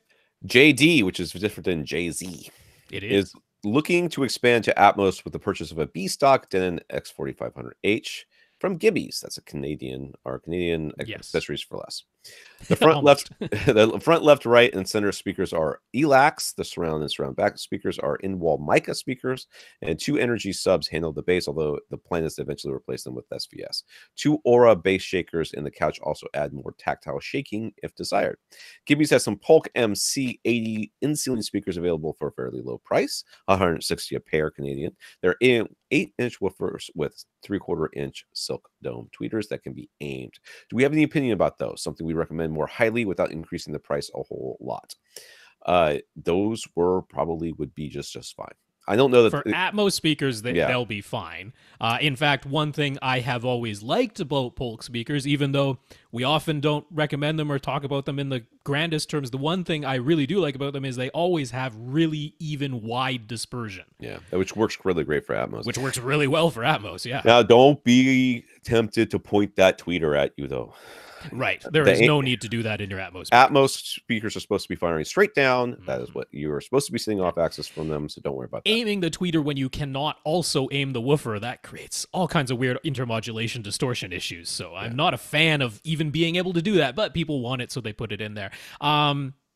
JD, which is different than JZ, is looking to expand to Atmos with the purchase of a B stock Denon X4500H from Gibby's. That's a Canadian accessories for less. The front the front left, right, and center speakers are ELACs. The surround and surround back speakers are in-wall mica speakers, and 2 energy subs handle the bass, although the plan is to eventually replace them with SVS. 2 Aura bass shakers in the couch also add more tactile shaking if desired. Gibby's has some Polk MC80 in-ceiling speakers available for a fairly low price, $160 a pair Canadian. They're 8-inch woofers with 3/4-inch silk dome tweeters that can be aimed. Do we have any opinion about those? Something we recommend more highly without increasing the price a whole lot. Those would be just fine. I don't know that For Atmos speakers, they'll be fine. In fact, one thing I have always liked about Polk speakers, even though we often don't recommend them or talk about them in the grandest terms, the one thing I really do like about them is they always have really even wide dispersion. Yeah, which works really great for Atmos. Which works really well for Atmos, yeah. Now, don't be tempted to point that tweeter at you, though. Right. There is no need to do that in your Atmos speakers. Atmos speakers are supposed to be firing straight down. That is what you are supposed to be sitting off axis from them, so don't worry about that. Aiming the tweeter when you cannot also aim the woofer, that creates all kinds of weird intermodulation distortion issues. So I'm not a fan of even being able to do that, but people want it, so they put it in there.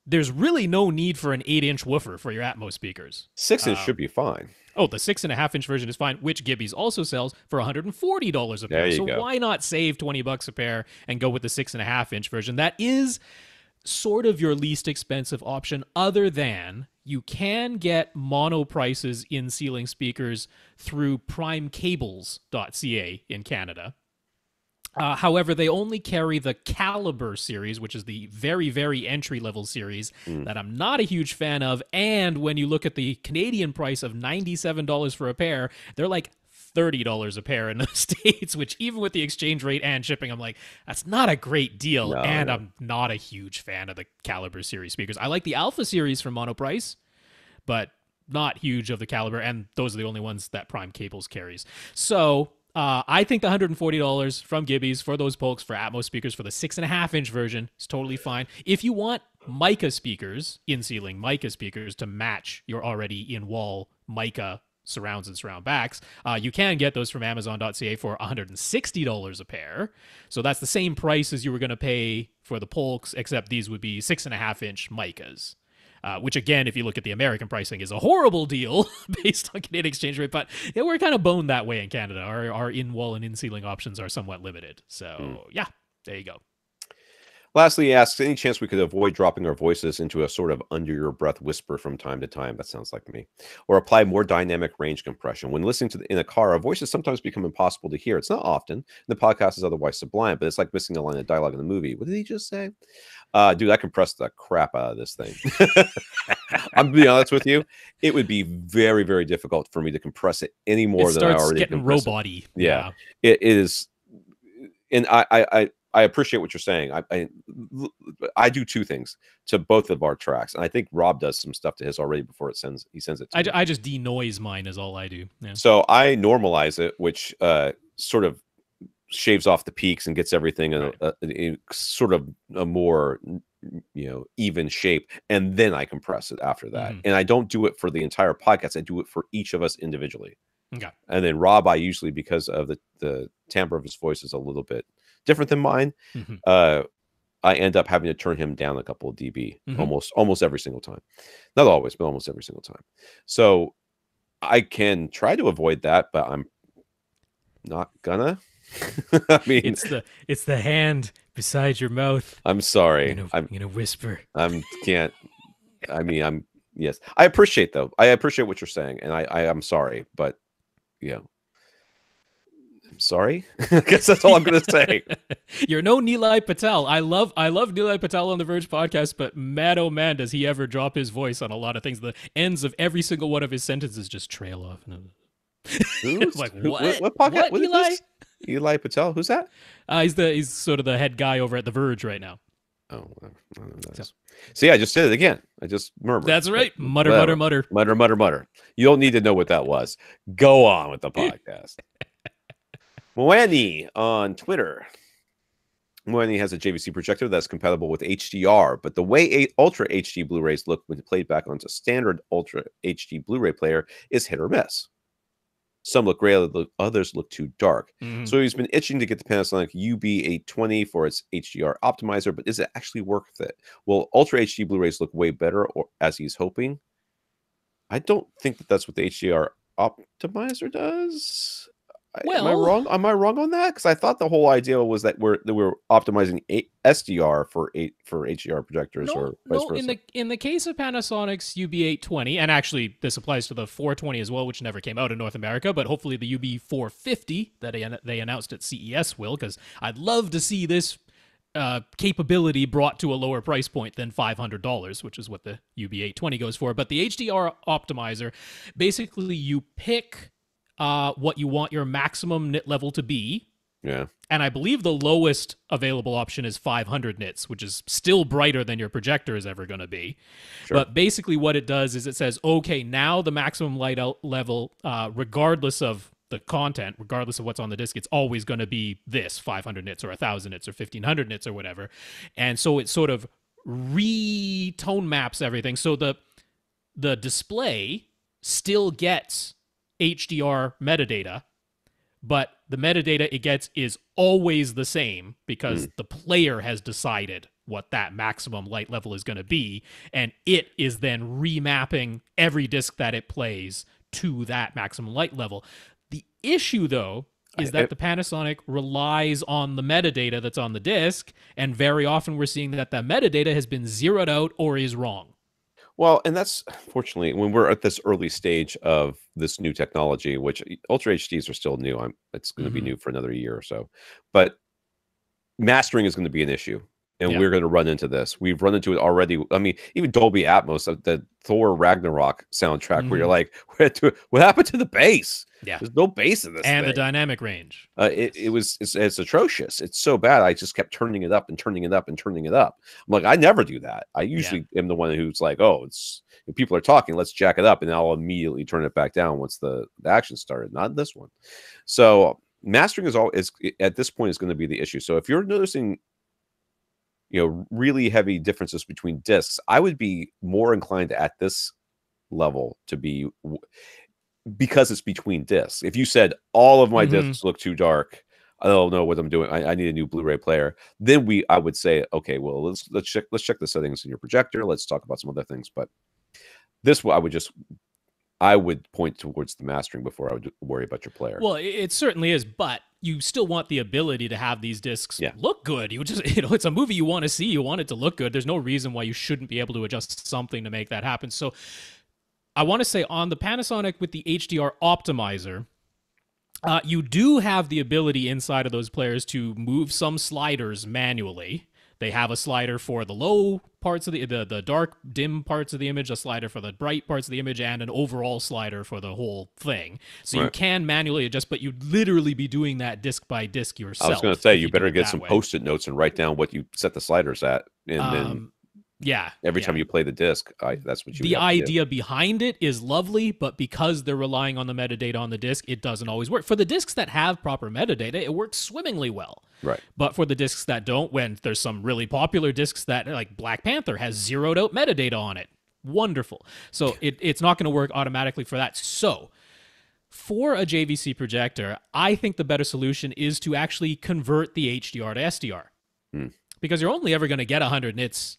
There's really no need for an 8-inch woofer for your Atmos speakers. 6-inch should be fine. Oh, the 6.5-inch version is fine, which Gibby's also sells for $140 a pair. So why not save $20 a pair and go with the 6.5-inch version? That is sort of your least expensive option, other than you can get mono prices in ceiling speakers through primecables.ca in Canada. However, they only carry the Caliber series, which is the very, very entry-level series that I'm not a huge fan of. And when you look at the Canadian price of $97 for a pair, they're like $30 a pair in the States, which even with the exchange rate and shipping, I'm like, that's not a great deal. I'm not a huge fan of the Caliber series speakers. I like the Alpha series from Monoprice, but not huge of the Caliber, and those are the only ones that Prime Cables carries. So I think the $140 from Gibby's for those Polks for Atmos speakers for the 6.5-inch version is totally fine. If you want mica speakers, in-ceiling mica speakers, to match your already in-wall mica surrounds and surround backs, you can get those from Amazon.ca for $160 a pair. So that's the same price as you were going to pay for the Polks, except these would be 6.5-inch micas. Which, again, if you look at the American pricing, is a horrible deal based on Canadian exchange rate. But yeah, we're kind of boned that way in Canada. Our in-wall and in-ceiling options are somewhat limited. So, yeah, there you go. Lastly, he asks, any chance we could avoid dropping our voices into a sort of under-your-breath whisper from time to time? That sounds like me. Or apply more dynamic range compression. When listening to in a car, our voices sometimes become impossible to hear. It's not often. The podcast is otherwise sublime, but it's like missing a line of dialogue in the movie. What did he just say? Dude, I compressed the crap out of this thing. I'm being honest with you. It would be very, very difficult for me to compress it any more than I already getting robot-y. Yeah. It is. And I appreciate what you're saying. I do two things to both of our tracks, and I think Rob does some stuff to his already before he sends it to me. I just denoise mine is all I do. Yeah. So I normalize it, which sort of shaves off the peaks and gets everything in sort of a more even shape, and then I compress it after that. And I don't do it for the entire podcast. I do it for each of us individually. Okay. And then Rob, I usually, because of the timbre of his voice is a little bit different than mine, I end up having to turn him down a couple of dB almost every single time. Not always, but almost every single time. So I can try to avoid that, but I'm not gonna. I mean, it's the hand beside your mouth. I'm sorry. I'm gonna whisper. Yes. I appreciate what you're saying, and I'm sorry, but I'm sorry. I guess that's all I'm gonna say. You're no Nilay Patel. I love Nilay Patel on the Verge podcast, but man, oh man, does he ever drop his voice on a lot of things. The ends of every single one of his sentences just trail off. Like what podcast? What Eli? Nilay Patel? Who's that? He's sort of the head guy over at the Verge right now. Oh, see, I just did it again. I just murmured. That's right. Mutter. You don't need to know what that was. Go on with the podcast. Moani on Twitter. Moani has a JVC projector that's compatible with HDR, but the way Ultra HD Blu-rays look when played back onto standard Ultra HD Blu-ray player is hit or miss. Some look gray, others look too dark. So he's been itching to get the Panasonic UB820 for its HDR optimizer, but is it actually worth it? Will Ultra HD Blu-rays look way better, or as he's hoping? I don't think that's what the HDR optimizer does. Am I wrong? Am I wrong on that? Because I thought the whole idea was that we're optimizing SDR for HDR projectors, or vice versa. In the case of Panasonic's UB820, and actually this applies to the 420 as well, which never came out in North America, but hopefully the UB450 that they announced at CES will, because I'd love to see this capability brought to a lower price point than $500, which is what the UB820 goes for. But the HDR optimizer, basically you pick what you want your maximum nit level to be. Yeah. And I believe the lowest available option is 500 nits, which is still brighter than your projector is ever going to be. Sure. But basically what it does is it says, okay, now the maximum light out level, regardless of the content, regardless of what's on the disc, it's always going to be this 500 nits or 1,000 nits or 1,500 nits or whatever. And so it sort of tone maps everything. So the display still gets HDR metadata, but the metadata it gets is always the same because the player has decided what that maximum light level is going to be, and it is then remapping every disc that it plays to that maximum light level. The issue, though, is that the Panasonic relies on the metadata that's on the disc, and very often we're seeing that metadata has been zeroed out or is wrong. Well, and that's fortunately when we're at this early stage of this new technology, which Ultra HDs are still new. It's going to be new for another year or so, but mastering is going to be an issue, and we're going to run into this. We've run into it already. I mean, even Dolby Atmos, the Thor Ragnarok soundtrack, where you're like, what happened to the bass? Yeah, there's no bass in this and thing. The dynamic range. It's atrocious. It's so bad. I just kept turning it up and turning it up and turning it up. I'm like, I never do that. I usually am the one who's like, oh, it's if people are talking, let's jack it up, and I'll immediately turn it back down once the action started. Not this one. So mastering is at this point is going to be the issue. So if you're noticing, really heavy differences between discs, I would be more inclined at this level to be, because it's between discs. If you said all of my discs look too dark, I don't know what I'm doing, I need a new Blu-ray player, then I would say, okay, well, let's check the settings in your projector. Let's talk about some other things. But this, I would point towards the mastering before I would worry about your player. Well, it certainly is, but you still want the ability to have these discs look good. You just, it's a movie you want to see. You want it to look good. There's no reason why you shouldn't be able to adjust something to make that happen. So I want to say on the Panasonic with the HDR optimizer, you do have the ability inside of those players to move some sliders manually. They have a slider for the low parts of the dark, dim parts of the image, a slider for the bright parts of the image, and an overall slider for the whole thing. So you can manually adjust, but you'd literally be doing that disc by disc yourself. I was going to say, you better get some Post-it notes and write down what you set the sliders at, and then every time you play the disc, that's what you. The idea behind it is lovely, but because they're relying on the metadata on the disc, it doesn't always work. For the discs that have proper metadata, it works swimmingly well. Right. But for the discs that don't, when there's some really popular discs that, like Black Panther, has zeroed out metadata on it. Wonderful. So it's not going to work automatically for that. So for a JVC projector, I think the better solution is to actually convert the HDR to SDR. Because you're only ever going to get 100 nits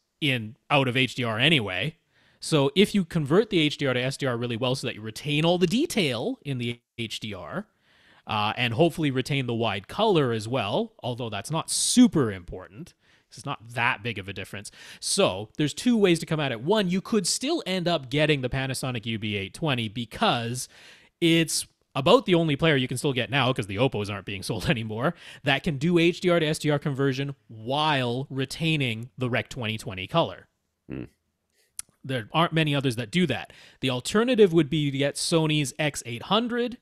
out of HDR anyway. So if you convert the HDR to SDR really well so that you retain all the detail in the HDR, and hopefully retain the wide color as well, although that's not super important. It's not that big of a difference. So there's two ways to come at it. One, you could still end up getting the Panasonic UB820 because it's about the only player you can still get now, because the Oppos aren't being sold anymore, that can do HDR to SDR conversion while retaining the Rec 2020 color. There aren't many others that do that. The alternative would be to get Sony's X800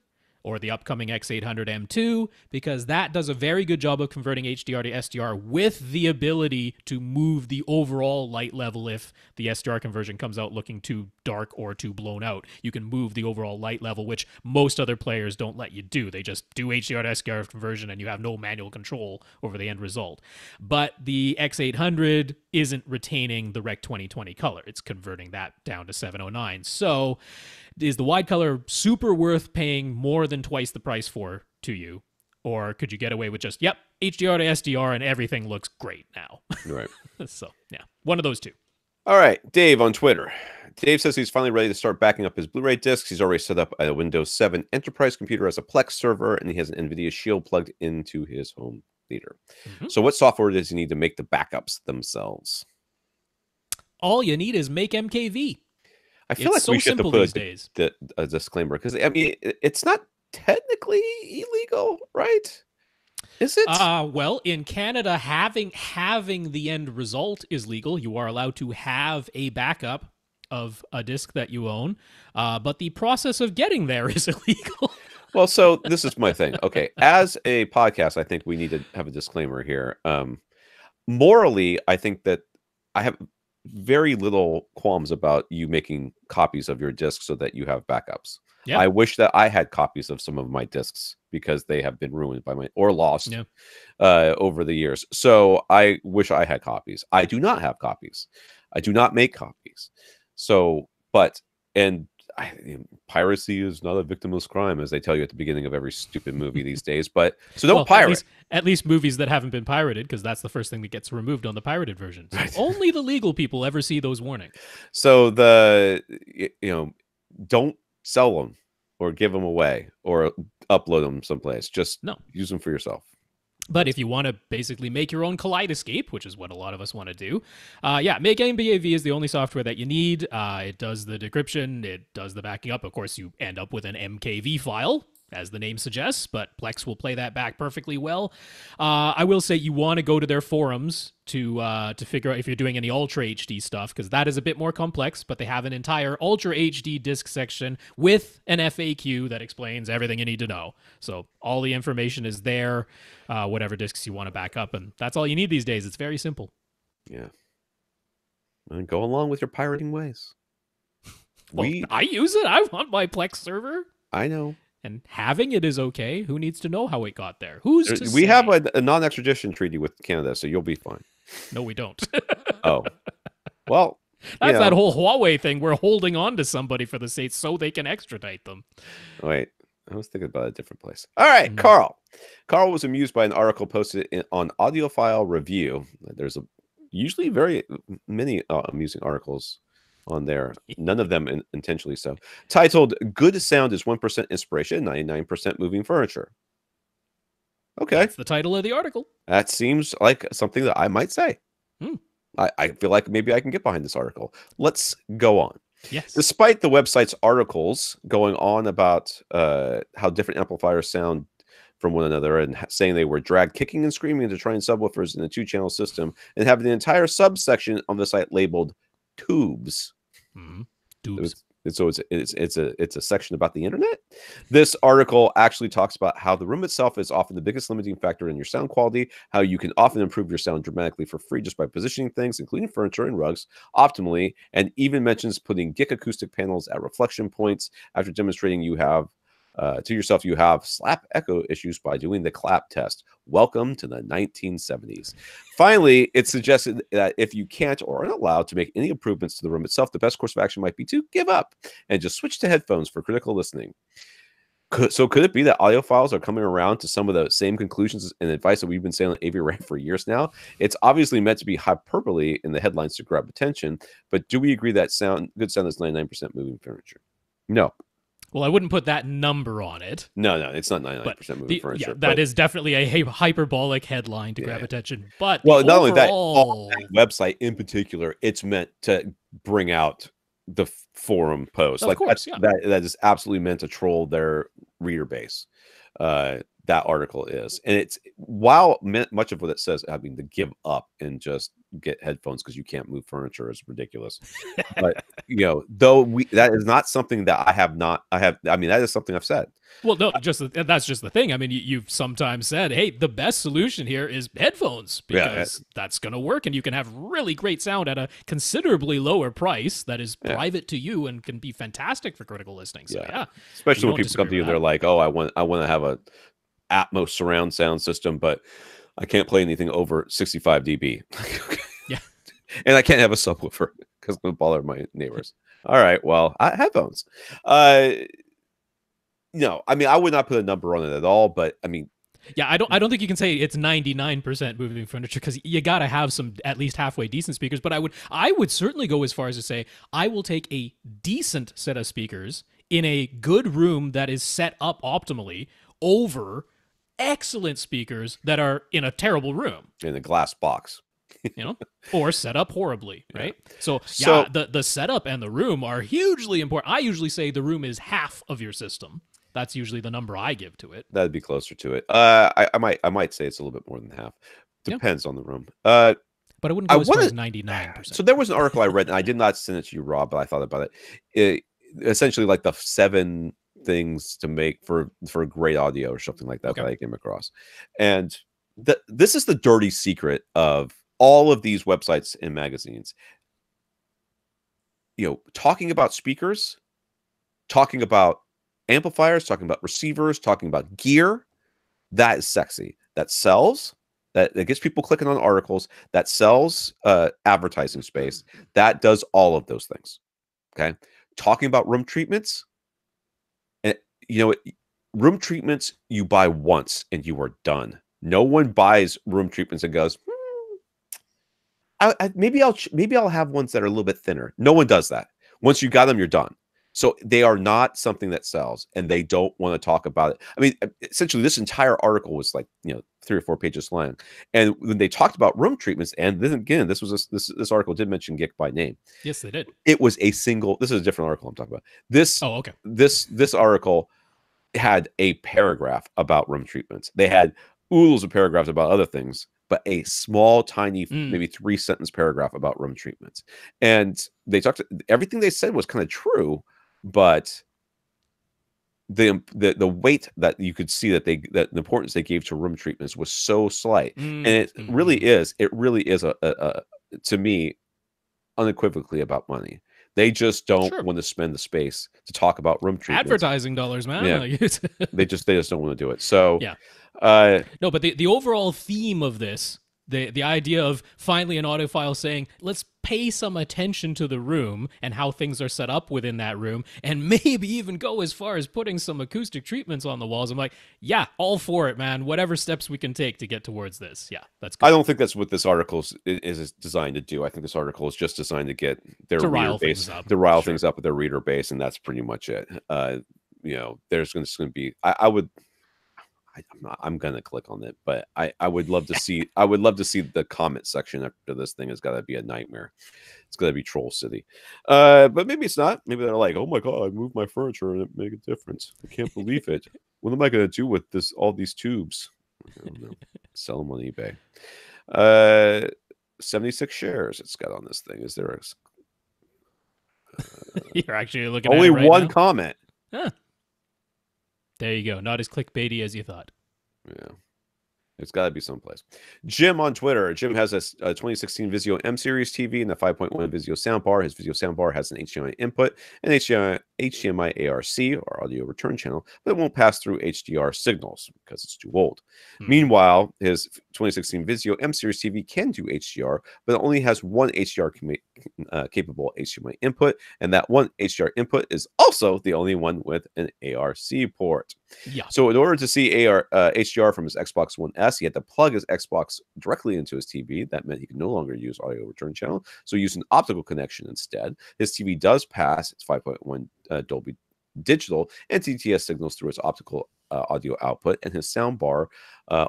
or the upcoming X800 M2, because that does a very good job of converting HDR to SDR with the ability to move the overall light level if the SDR conversion comes out looking too dark or too blown out. You can move the overall light level, which most other players don't let you do. They just do HDR to SDR conversion and you have no manual control over the end result. But the X800 isn't retaining the Rec 2020 color. It's converting that down to 709. So is the wide color super worth paying more than twice the price for to you? Or could you get away with just, HDR to SDR and everything looks great now? Right. So, one of those two. All right. Dave on Twitter. Dave says he's finally ready to start backing up his Blu-ray discs. He's already set up a Windows 7 enterprise computer as a Plex server, and he has an NVIDIA Shield plugged into his home theater. So what software does he need to make the backups themselves? All you need is make MKV. I feel like we should have put a disclaimer, because I mean, it's not technically illegal, right? Is it? Well, in Canada, having the end result is legal. You are allowed to have a backup of a disc that you own, but the process of getting there is illegal. Well, so this is my thing. Okay, as a podcast, I think we need to have a disclaimer here. Morally, I think that I have very little qualms about you making copies of your discs so that you have backups. Yeah. I wish that I had copies of some of my discs because they have been ruined by my or lost over the years. So I wish I had copies. I do not have copies. I do not make copies. So, piracy is not a victimless crime, as they tell you at the beginning of every stupid movie these days. But so don't pirate. At least movies that haven't been pirated, because that's the first thing that gets removed on the pirated version. So only the legal people ever see those warnings. So don't sell them or give them away or upload them someplace. Just use them for yourself. But if you want to basically make your own kaleidoscape, which is what a lot of us want to do, Make AV is the only software that you need. It does the decryption. It does the backing up. Of course, you end up with an MKV file, as the name suggests, but Plex will play that back perfectly well. I will say you want to go to their forums to figure out if you're doing any Ultra HD stuff, because that is a bit more complex, but they have an entire Ultra HD disc section with an FAQ that explains everything you need to know. So all the information is there, whatever discs you want to back up, and that's all you need these days. It's very simple. Yeah. And go along with your pirating ways. Well, I use it. I'm on my Plex server. I know. And having it is okay. Who needs to know how it got there? Who's to We say? have a non-extradition treaty with Canada, so you'll be fine. No, we don't. Oh. Well, that's that whole Huawei thing. We're holding on to somebody for the States so they can extradite them. Wait, I was thinking about a different place. All right, Carl. Carl was amused by an article posted on Audiophile Review. There's usually very many amusing articles on there, none of them intentionally so, titled "Good Sound is 1% Inspiration, 99% Moving Furniture." Okay, that's the title of the article. That seems like something that I might say. I feel like maybe I can get behind this article. Let's go on. Yes. Despite the website's articles going on about how different amplifiers sound from one another and saying they were dragged kicking and screaming into trying subwoofers in a 2-channel system and having the entire subsection on the site labeled tubes. Tubes. So it's a section about the internet. This article actually talks about how the room itself is often the biggest limiting factor in your sound quality, how you can often improve your sound dramatically for free just by positioning things, including furniture and rugs, optimally, and even mentions putting GIC acoustic panels at reflection points after demonstrating you have to yourself you have slap echo issues by doing the clap test. Welcome to the 1970s. Finally, it suggested that if you can't or aren't allowed to make any improvements to the room itself, the best course of action might be to give up and just switch to headphones for critical listening. So could it be that audiophiles are coming around to some of the same conclusions and advice that we've been saying on AV Rant for years now? It's obviously meant to be hyperbole in the headlines to grab attention, but do we agree that good sound is 99% moving furniture? No. Well, I wouldn't put that number on it. No, it's not 99% moving furniture. That is definitely a hyperbolic headline to grab attention. But not only that, on that website in particular, it's meant to bring out the forum posts. Of course, that is absolutely meant to troll their reader base. That article is, and it's while much of what it says having to give up and just get headphones because you can't move furniture is ridiculous. But that is not something that I have. I mean, that is something I've said. Well, no, that's just the thing. I mean, you've sometimes said, hey, the best solution here is headphones because that's going to work and you can have really great sound at a considerably lower price that is private to you and can be fantastic for critical listening. So, especially when people come to you, they're like, oh, I want to have a Atmos surround sound system, but I can't play anything over 65 dB. Yeah. And I can't have a subwoofer because it'll bother my neighbors. All right, well, headphones. No, I mean, I would not put a number on it at all, but I mean, yeah, I don't think you can say it's 99% moving furniture because you got to have some at least halfway decent speakers. But I would certainly go as far as to say I will take a decent set of speakers in a good room that is set up optimally over excellent speakers that are in a terrible room in a glass box, or set up horribly, right? So the setup and the room are hugely important. I usually say the room is half of your system. That's usually the number I give to it. That'd be closer to it. I might say it's a little bit more than half. Depends on the room. But I wouldn't go as far as 99%. So there was an article I read, and I did not send it to you, Rob, but I thought about it. Essentially, like the 7 things to make for great audio or something like that that I came across. And this is the dirty secret of all of these websites and magazines. You know, talking about speakers, talking about amplifiers, talking about receivers, talking about gear, that is sexy. That sells. That gets people clicking on articles. That sells advertising space. That does all of those things. Okay, talking about room treatments, and room treatments you buy once and you are done. No one buys room treatments and goes, maybe I'll have ones that are a little bit thinner. No one does that. Once you got them, you're done. So they are not something that sells, and they don't want to talk about it. I mean, essentially, this entire article was like 3 or 4 pages long, and when they talked about room treatments, and then again, this article did mention GIC by name. Yes, they did. It was a single. This is a different article I'm talking about. This. Oh, okay. This article had a paragraph about room treatments. They had oodles of paragraphs about other things, but a small, tiny, maybe 3-sentence paragraph about room treatments. And they talked. Everything they said was kind of true. But the weight that you could see that the importance they gave to room treatments was so slight, and it really is a to me unequivocally about money. They just don't want to spend the space to talk about room treatments. Advertising dollars, man. Yeah. they just don't want to do it. So no, but the overall theme of this, the idea of finally an audiophile saying, let's pay some attention to the room and how things are set up within that room, and maybe even go as far as putting some acoustic treatments on the walls. I'm like, yeah, all for it, man. Whatever steps we can take to get towards this. Yeah, that's good. I don't think that's what this article is designed to do. I think this article is just designed to get their reader base, to rile things up with their reader base, and that's pretty much it. There's going to be, I'm gonna click on it, but I would love to see the comment section after this thing has got to be a nightmare. It's gonna be Troll City, but maybe it's not. Maybe they're like, oh my god, I moved my furniture and it made a difference. I can't believe it. What am I gonna do with all these tubes? I don't know. Sell them on eBay. 76 shares it's got on this thing. Is there you're actually looking only at it right one now? comment? Huh. There you go. Not as clickbaity as you thought. Yeah. It's got to be someplace. Jim on Twitter. Jim has a 2016 Vizio M Series TV and a 5.1 Vizio soundbar. His Vizio soundbar has an HDMI input and HDMI ARC, or audio return channel, but it won't pass through HDR signals because it's too old. Meanwhile, his 2016 Vizio M Series TV can do HDR, but it only has one HDR capable HDMI input, and that one HDR input is also the only one with an ARC port. Yeah. So in order to see HDR from his Xbox One S, he had to plug his Xbox directly into his TV. That meant he could no longer use audio return channel, so use an optical connection instead. His TV does pass its 5.1 Dolby digital and DTS signals through its optical audio output, and his soundbar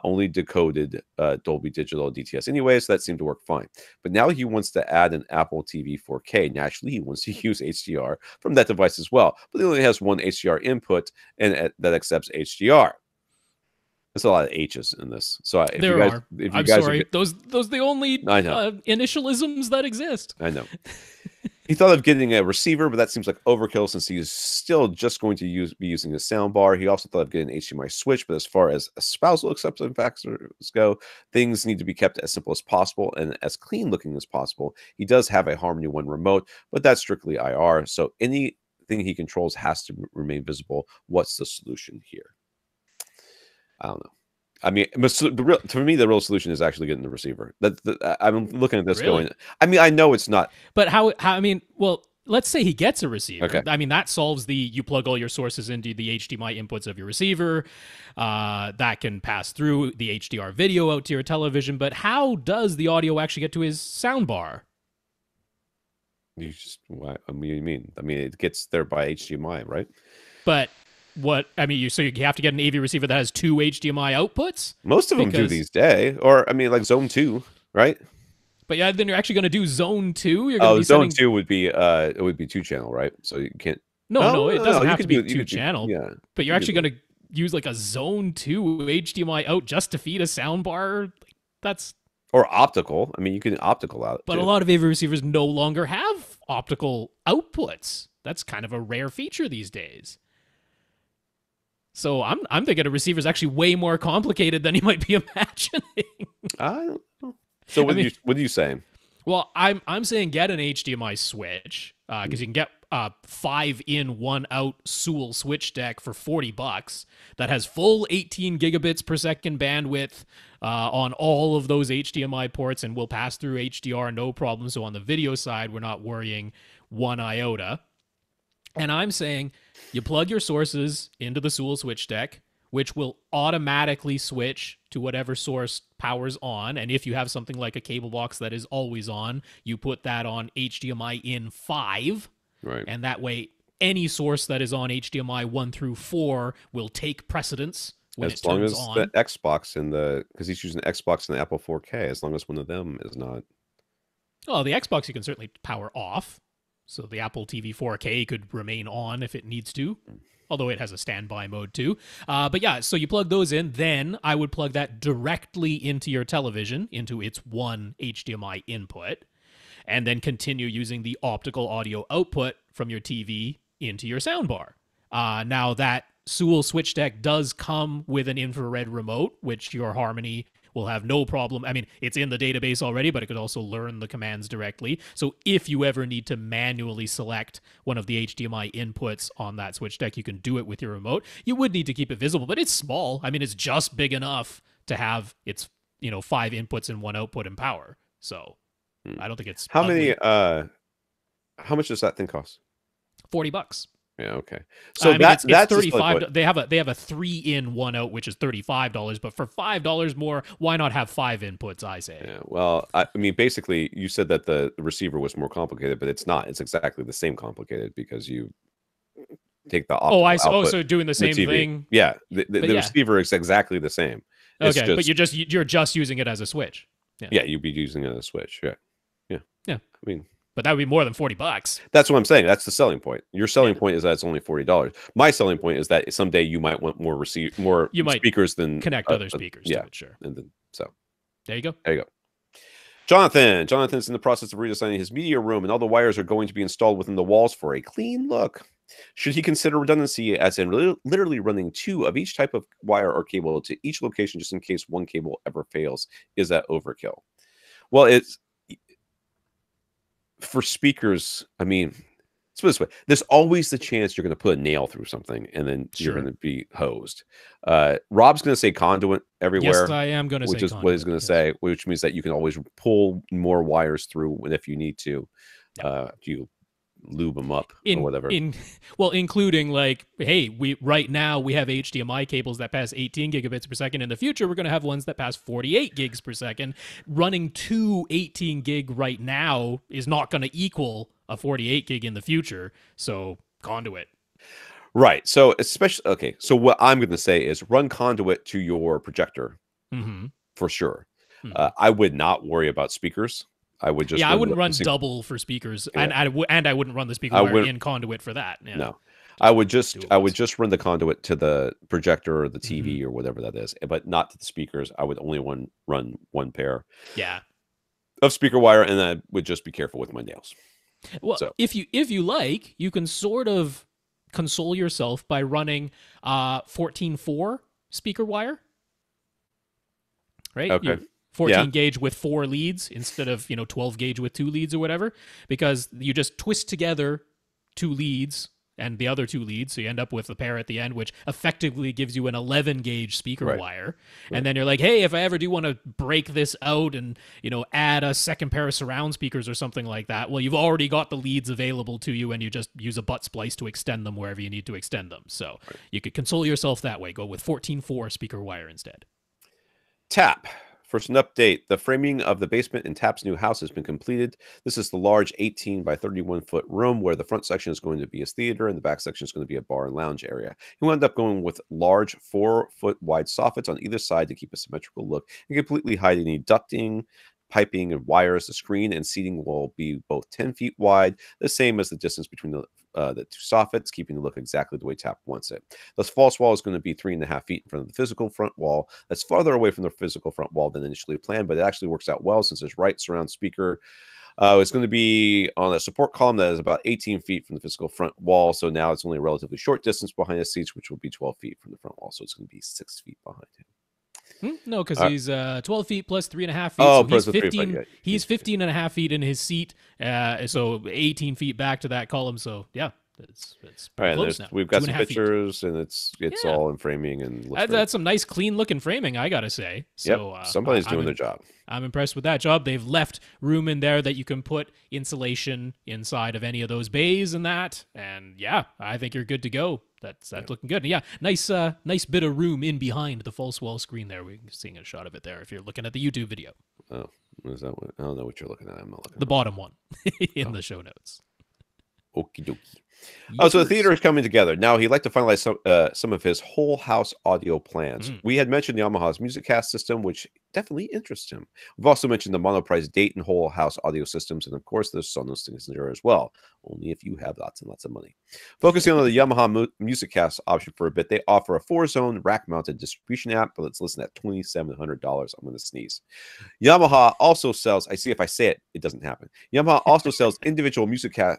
only decoded Dolby digital and DTS anyway, so that seemed to work fine. But now he wants to add an Apple TV 4K. Naturally, he wants to use HDR from that device as well, but he only has one HDR input, and that accepts HDR. There's a lot of H's in this. So if there you guys, are. If you I'm guys sorry. Those are the only initialisms that exist. I know. He thought of getting a receiver, but that seems like overkill since he's still just going to be using a sound bar. He also thought of getting an HDMI switch, but as far as spousal acceptance factors go, things need to be kept as simple as possible and as clean looking as possible. He does have a Harmony One remote, but that's strictly IR, so anything he controls has to remain visible. What's the solution here? I don't know. I mean, for me, the real solution is actually getting the receiver. I'm looking at this going, I mean, I know it's not. But how I mean, well, let's say he gets a receiver. Okay. I mean, that solves you plug all your sources into the HDMI inputs of your receiver. That can pass through the HDR video out to your television. But how does the audio actually get to his soundbar? What do you mean? I mean, it gets there by HDMI, right? But what I mean, so you have to get an AV receiver that has 2 HDMI outputs. Most of them do these days, or I mean, like Zone 2, right? But yeah, then you're actually going to do Zone 2. Zone 2 would be 2-channel, right? So you can't. No, it doesn't you have could to be do, you two could do, channel. yeah. But you're you actually could going to use like a zone 2 HDMI out just to feed a soundbar. That's or optical. I mean, you can optical out But too. a lot of AV receivers no longer have optical outputs. That's kind of a rare feature these days. So I'm thinking a receiver is actually way more complicated than you might be imagining. I don't know. So what are you saying? Well, I'm saying get an HDMI switch because you can get 5 in 1 out Sewell switch deck for $40 that has full 18 gigabits per second bandwidth on all of those HDMI ports and will pass through HDR no problem. So on the video side, we're not worrying one iota. And I'm saying you plug your sources into the Sewell switch deck, which will automatically switch to whatever source powers on. And if you have something like a cable box that is always on, you put that on HDMI in 5. Right. And that way, any source that is on HDMI 1 through 4 will take precedence when it turns on. The Xbox and because he's using the Xbox and the Apple 4K, as long as one of them is not. Oh, the Xbox you can certainly power off. So the Apple TV 4K could remain on if it needs to, although it has a standby mode too. But yeah, so you plug those in, then I would plug that directly into your television, into its one HDMI input, and then continue using the optical audio output from your TV into your soundbar. Now that Sewell switch deck does come with an infrared remote, which your Harmony will have no problem. I mean, it's in the database already, but it could also learn the commands directly. So if you ever need to manually select one of the HDMI inputs on that switch deck, you can do it with your remote. You would need to keep it visible, but it's small. I mean, it's just big enough to have its, 5 inputs and 1 output and power. So I don't think it's how ugly. How much does that thing cost? $40. Yeah, okay. So that's $35. They have a 3 in 1 out, which is $35. But for $5 more, why not have 5 inputs? I say. Yeah. Well, I mean, basically, you said that the receiver was more complicated, but it's not. It's exactly the same complicated because you take the optical output, so doing the same thing. Yeah, the receiver is exactly the same. It's but you're just using it as a switch. Yeah, you'd be using it as a switch. Yeah. I mean. But that would be more than $40. That's what I'm saying. That's the selling point. Your selling point is that it's only $40. My selling point is that someday you might want more speakers than connect other speakers. Yeah, to it, sure. And then there you go. Jonathan's in the process of redesigning his media room, and all the wires are going to be installed within the walls for a clean look. Should he consider redundancy, as in literally running 2 of each type of wire or cable to each location, just in case one cable ever fails? Is that overkill? Well, it's. For speakers, I mean, let's put it this way. There's always the chance you're going to put a nail through something and then you're going to be hosed. Rob's going to say conduit everywhere. Yes, I am going to say conduit. Which is what he's going to say, which means that you can always pull more wires through if you need to. You lube them up or whatever. Including like, hey, right now we have HDMI cables that pass 18 gigabits per second. In the future, we're going to have ones that pass 48 gigs per second. Running 2 18 gig right now is not going to equal a 48 gig in the future. So conduit. Right. So So what I'm going to say is run conduit to your projector for sure. I would not worry about speakers. I would just I wouldn't run double for speakers, and I wouldn't run the speaker wire in conduit for that. Yeah. No, I would just run the conduit to the projector or the TV or whatever that is, but not to the speakers. I would only run one pair of speaker wire, and I would just be careful with my nails. Well, if you like, you can sort of console yourself by running 14.4 speaker wire. Right. Okay. 14 gauge with 4 leads instead of 12 gauge with 2 leads or whatever, because you just twist together 2 leads and the other 2 leads, so you end up with a pair at the end, which effectively gives you an 11 gauge speaker wire. And then you're like, hey, if I ever do want to break this out and add a second pair of surround speakers or something like that, well, you've already got the leads available to you, and you just use a butt splice to extend them wherever you need to extend them. So you could console yourself that way. Go with 14.4 speaker wire instead. Tap. First, an update. The framing of the basement in Tap's new house has been completed. This is the large 18 by 31 foot room where the front section is going to be his theater and the back section is going to be a bar and lounge area. He wound up going with large 4 foot wide soffits on either side to keep a symmetrical look and completely hide any ducting piping and wires. The screen and seating will be both 10 feet wide, the same as the distance between the two soffits, keeping the look exactly the way Tap wants it. This false wall is going to be 3.5 feet in front of the physical front wall. That's farther away from the physical front wall than initially planned, but it actually works out well since this right surround speaker it's going to be on a support column that is about 18 feet from the physical front wall. So now it's only a relatively short distance behind the seats, which will be 12 feet from the front wall. So it's going to be 6 feet behind him. No, because he's 12 feet plus 3.5 feet. Oh, so plus he's the 15. 3 feet. He's 15.5 feet in his seat. So 18 feet back to that column. So yeah, it's All right, close now. we've got some 2.5 feet. pictures, and it's all in framing and looks That's some nice, clean looking framing, I gotta say. So somebody's doing their job. I'm impressed with that job. They've left room in there that you can put insulation inside of any of those bays and that. And yeah, I think you're good to go. That's looking good. And yeah, nice bit of room in behind the false wall screen there. We're seeing a shot of it there if you're looking at the YouTube video. Oh, is that what? I don't know what you're looking at. I'm not looking. The bottom one in the show notes. Okie dokie. Oh, so the theater is coming together. Now, he'd like to finalize some of his whole house audio plans. We had mentioned Yamaha's MusicCast system, which definitely interests him. We've also mentioned the monoprice Date and whole house audio systems, and of course, there's Sonos things there as well, only if you have lots and lots of money. Focusing on the Yamaha MusicCast option for a bit, they offer a 4-zone rack-mounted distribution amp, but it's listed at $2,700. I'm going to sneeze. Yamaha also sells, I see if I say it, it doesn't happen. Yamaha also sells individual MusicCast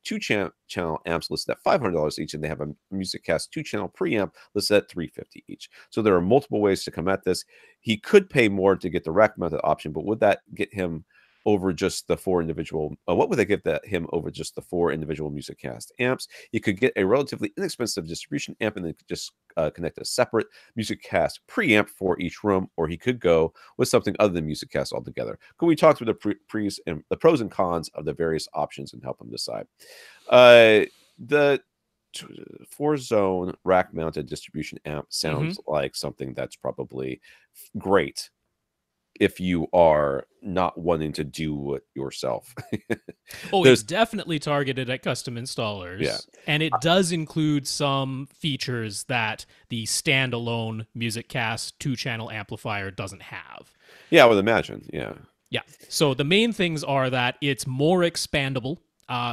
2-channel amps listed at $500 each, and they have a MusicCast 2-channel preamp listed at $350 each. So there are multiple ways to come at this. He could pay more to get the rack-mounted option, but would that get him over just the 4 individual? What would they give him over just the 4 individual MusicCast amps? You could get a relatively inexpensive distribution amp and then just connect a separate MusicCast preamp for each room, or he could go with something other than MusicCast altogether. Could we talk through the pros and cons of the various options and help him decide? The 4-zone rack-mounted distribution amp sounds like something that's probably great if you are not wanting to do it yourself. It's definitely targeted at custom installers. Yeah. And it does include some features that the standalone MusicCast 2-channel amplifier doesn't have. Yeah, I would imagine. Yeah. Yeah. So the main things are that it's more expandable.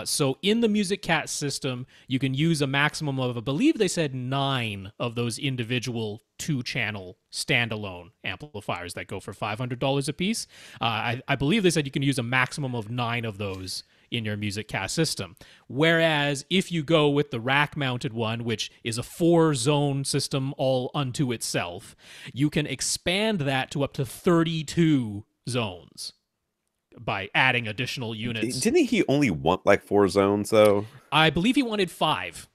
So in the MusicCast system, you can use a maximum of, I believe they said 9 of those individual 2-channel standalone amplifiers that go for $500 a piece. I believe they said you can use a maximum of 9 of those in your MusicCast system. Whereas if you go with the rack-mounted one, which is a 4-zone system all unto itself, you can expand that to up to 32 zones by adding additional units. Didn't he only want like 4 zones though? I believe he wanted 5.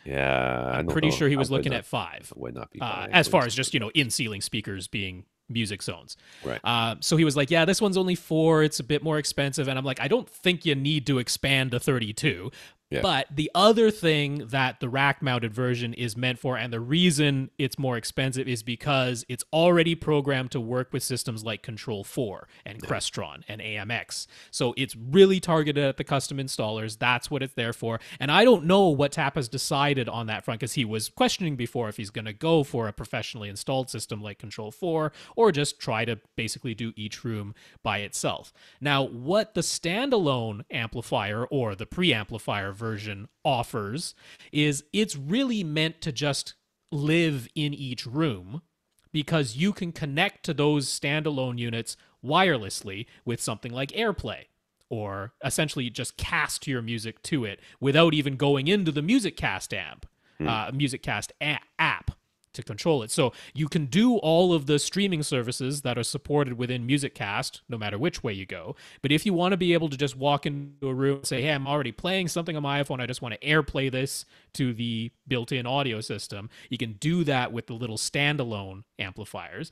Yeah, I'm pretty sure he was looking at 5. Would not be as far as just, in-ceiling speakers being music zones. Right. So he was like, yeah, this one's only 4. It's a bit more expensive. And I'm like, I don't think you need to expand to 32. Yeah. But the other thing that the rack-mounted version is meant for, and the reason it's more expensive, is because it's already programmed to work with systems like Control 4 and Crestron and AMX. So it's really targeted at the custom installers. That's what it's there for. And I don't know what TAP has decided on that front, because he was questioning before if he's going to go for a professionally installed system like Control 4 or just try to basically do each room by itself. Now, what the standalone amplifier or the preamplifier version offers is it's really meant to just live in each room, because you can connect to those standalone units wirelessly with something like AirPlay, or essentially just cast your music to it without even going into the MusicCast app to control it. So you can do all of the streaming services that are supported within MusicCast, no matter which way you go. But if you want to be able to just walk into a room and say, hey, I'm already playing something on my iPhone, I just want to AirPlay this to the built-in audio system, you can do that with the little standalone amplifiers.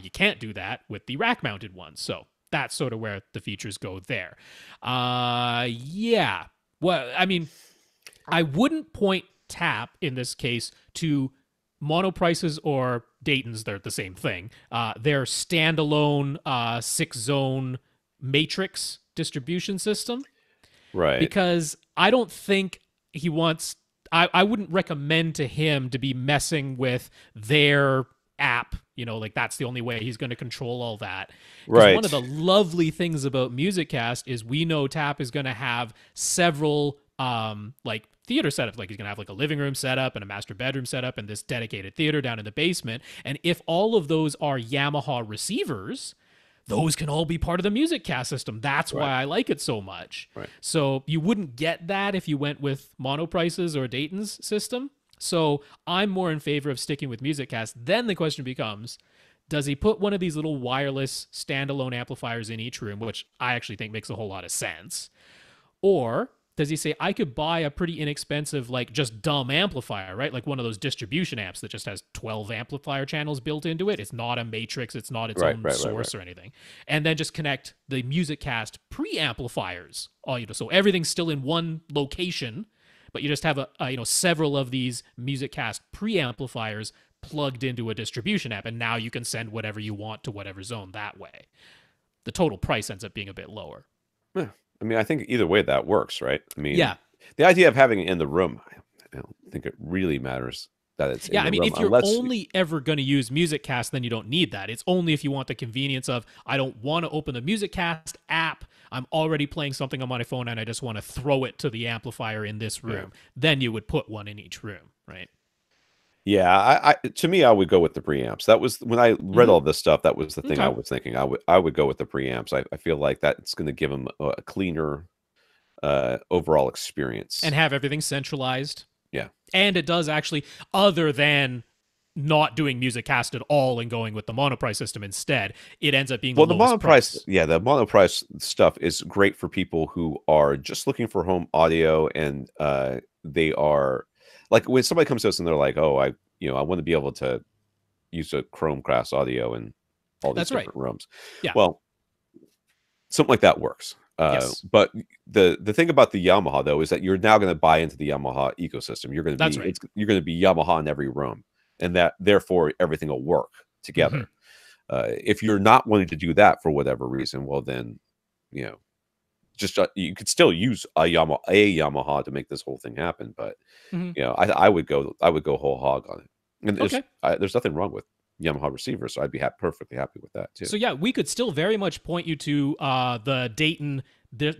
You can't do that with the rack-mounted ones. So that's sort of where the features go there. Yeah. Well, I mean, I wouldn't point TAP in this case to monoprices or Dayton's. They're the same thing. They're standalone 6-zone matrix distribution system. Right. Because I don't think he wants... I wouldn't recommend to him to be messing with their app. Like that's the only way he's going to control all that. Because Right. one of the lovely things about MusicCast is we know Tap is going to have several like theater setups. Like he's gonna have like a living room setup and a master bedroom setup and this dedicated theater down in the basement. And if all of those are Yamaha receivers, those can all be part of the MusicCast system. That's why I like it so much. Right. So you wouldn't get that if you went with Monoprice's or Dayton's system. So I'm more in favor of sticking with MusicCast. Then the question becomes, does he put one of these little wireless standalone amplifiers in each room, which I actually think makes a whole lot of sense? Or does he say, I could buy a pretty inexpensive, like just dumb amplifier, right? Like one of those distribution amps that just has 12 amplifier channels built into it. It's not a matrix. It's not its own source or anything. And then just connect the MusicCast preamplifiers. So everything's still in one location, but you just have several of these MusicCast preamplifiers plugged into a distribution amp. And now you can send whatever you want to whatever zone that way. The total price ends up being a bit lower. Yeah. I mean, I think either way that works, right? I mean, yeah. The idea of having it in the room, I don't think it really matters that it's in the room. If you're only ever going to use MusicCast, then you don't need that. It's only if you want the convenience of, I don't want to open the MusicCast app. I'm already playing something on my phone and I just want to throw it to the amplifier in this room. Yeah. Then you would put one in each room, right? Yeah, to me, I would go with the preamps. That was when I read all this stuff. That was the thing I was thinking. I would go with the preamps. I feel like that's going to give them a cleaner overall experience and have everything centralized. Yeah, and it does actually, other than not doing MusicCast at all and going with the monoprice system instead, it ends up being the monoprice price. Yeah, the monoprice stuff is great for people who are just looking for home audio, and they are. Like when somebody comes to us and they're like, "Oh, I want to be able to use a Chromecast audio in all these different rooms." Yeah. Well, something like that works. Yes. But the thing about the Yamaha though is that you're now going to buy into the Yamaha ecosystem. You're going to be you're going to be Yamaha in every room, and that therefore everything will work together. If you're not wanting to do that for whatever reason, well then, just you could still use a Yamaha to make this whole thing happen, but I would go whole hog on it. And there's nothing wrong with Yamaha receivers, so I'd be perfectly happy with that too. So yeah, we could still very much point you to the Dayton,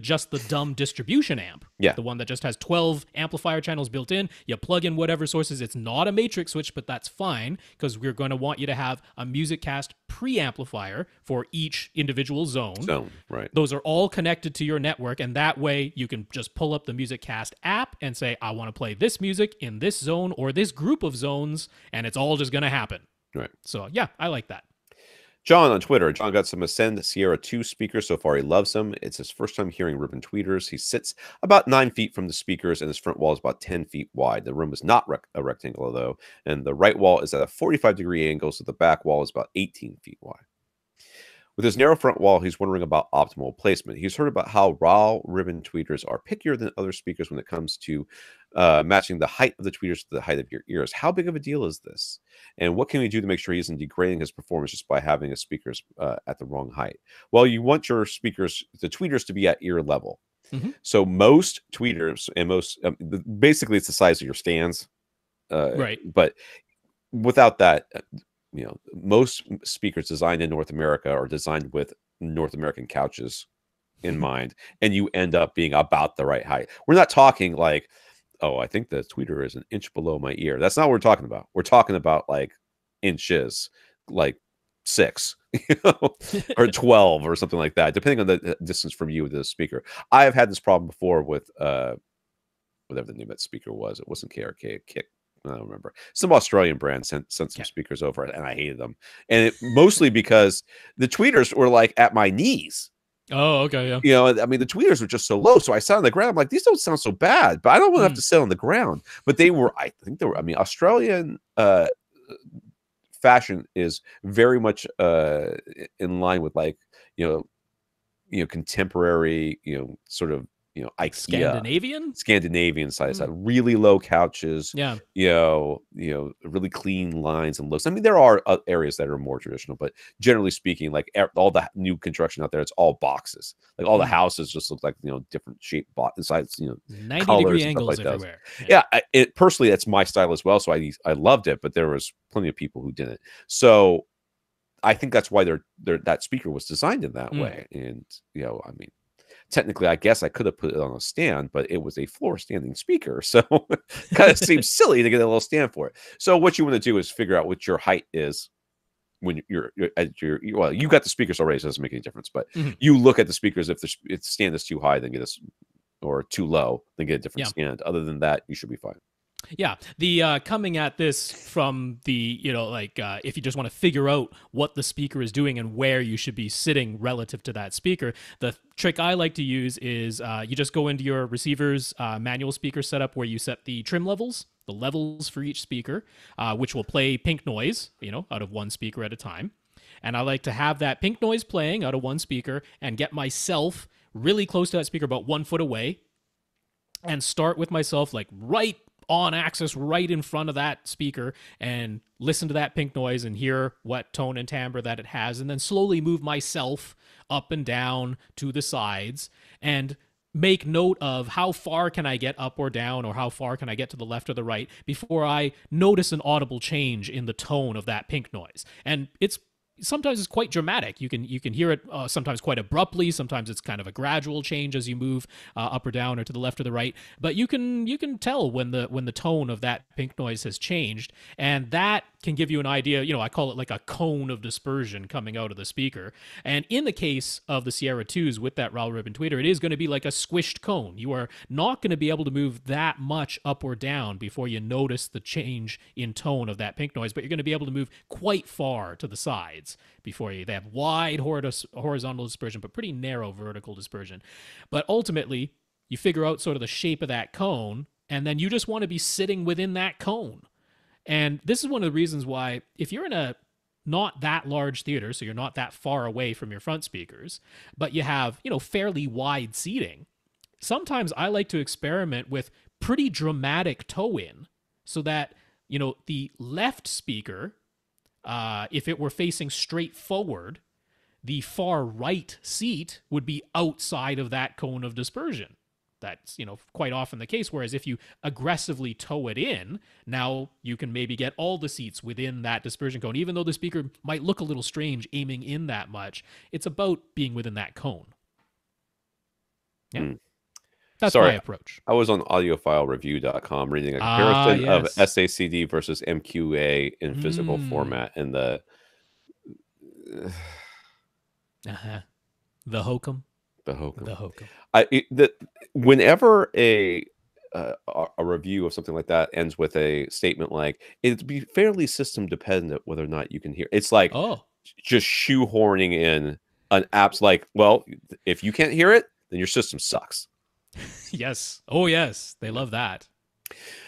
just the dumb distribution amp. Yeah, the one that just has 12 amplifier channels built in. You plug in whatever sources. It's not a matrix switch, but that's fine because we're going to want you to have a MusicCast preamplifier for each individual zone. Right. Those are all connected to your network, and that way you can just pull up the MusicCast app and say, I want to play this music in this zone or this group of zones, and it's all just going to happen. Right. So yeah, I like that. John on Twitter. John got some Ascend Sierra 2 speakers. So far, he loves them. It's his first time hearing ribbon tweeters. He sits about 9 feet from the speakers, and his front wall is about 10 feet wide. The room is not a rectangle, though, and the right wall is at a 45-degree angle, so the back wall is about 18 feet wide. With his narrow front wall, he's wondering about optimal placement. He's heard about how raw ribbon tweeters are pickier than other speakers when it comes to matching the height of the tweeters to the height of your ears. How big of a deal is this? And what can we do to make sure he isn't degrading his performance just by having his speakers at the wrong height? Well, you want your speakers, the tweeters, to be at ear level. So most tweeters and basically it's the size of your stands. Right. But without that, most speakers designed in North America are designed with North American couches in mind, and you end up being about the right height. We're not talking like, oh, I think the tweeter is an inch below my ear. That's not what we're talking about. We're talking about like inches, like 6 or 12 or something like that, depending on the distance from you to the speaker. I have had this problem before with whatever the name of that speaker was. It wasn't KRK, Kick. I don't remember. Some Australian brand sent some speakers over, and I hated them. And mostly because the tweeters were like at my knees. Oh, okay, yeah. I mean, the tweeters were just so low. So I sat on the ground. I'm like, these don't sound so bad, but I don't want to have to sit on the ground. But I mean, Australian fashion is very much in line with like, contemporary, sort of IKEA, Scandinavian size, really low couches, Yeah. really clean lines and looks. I mean, there are areas that are more traditional, but generally speaking, like all the new construction out there, it's all boxes. Like all the houses just look like different shape sides, 90-degree angles everywhere. Yeah, personally, that's my style as well. So I loved it, but there was plenty of people who didn't. So I think that's why that speaker was designed in that way. And I mean, technically, I guess I could have put it on a stand, but it was a floor standing speaker. So it kind of seems silly to get a little stand for it. So what you want to do is figure out what your height is when you're at well, you got the speakers already, so it doesn't make any difference. But you look at the speakers. If the stand is too high, then get or too low, then get a different stand. Other than that, you should be fine. Yeah, the coming at this from the, if you just want to figure out what the speaker is doing and where you should be sitting relative to that speaker, the trick I like to use is you just go into your receiver's manual speaker setup where you set the trim levels, the levels for each speaker, which will play pink noise, out of one speaker at a time. And I like to have that pink noise playing out of one speaker and get myself really close to that speaker, about 1 foot away, and start with myself like right on axis, right in front of that speaker, and listen to that pink noise and hear what tone and timbre that it has, and then slowly move myself up and down to the sides and make note of how far can I get up or down, or how far can I get to the left or the right before I notice an audible change in the tone of that pink noise. And sometimes it's quite dramatic. You can hear it sometimes quite abruptly. Sometimes it's kind of a gradual change as you move up or down or to the left or the right. But you can tell when the tone of that pink noise has changed, and that can give you an idea. I call it like a cone of dispersion coming out of the speaker. And in the case of the Sierra 2s with that Raul Ribbon tweeter, it is going to be like a squished cone. You are not going to be able to move that much up or down before you notice the change in tone of that pink noise, but you're going to be able to move quite far to the sides before they have wide horizontal dispersion, but pretty narrow vertical dispersion. But ultimately, you figure out sort of the shape of that cone, and then you just want to be sitting within that cone. And this is one of the reasons why, if you're in a not that large theater, so you're not that far away from your front speakers, but you have, fairly wide seating, sometimes I like to experiment with pretty dramatic toe-in so that, the left speaker, if it were facing straight forward, the far right seat would be outside of that cone of dispersion. That's, quite often the case. Whereas if you aggressively toe it in, now you can maybe get all the seats within that dispersion cone. Even though the speaker might look a little strange aiming in that much, it's about being within that cone. Yeah. That's my approach. I was on audiophilereview.com reading a comparison of SACD versus MQA in physical format, and the hokum. Whenever a review of something like that ends with a statement like, it'd be fairly system dependent whether or not you can hear. It's like just shoehorning in an app's like, well, if you can't hear it, then your system sucks. Yes. Oh, yes. They love that.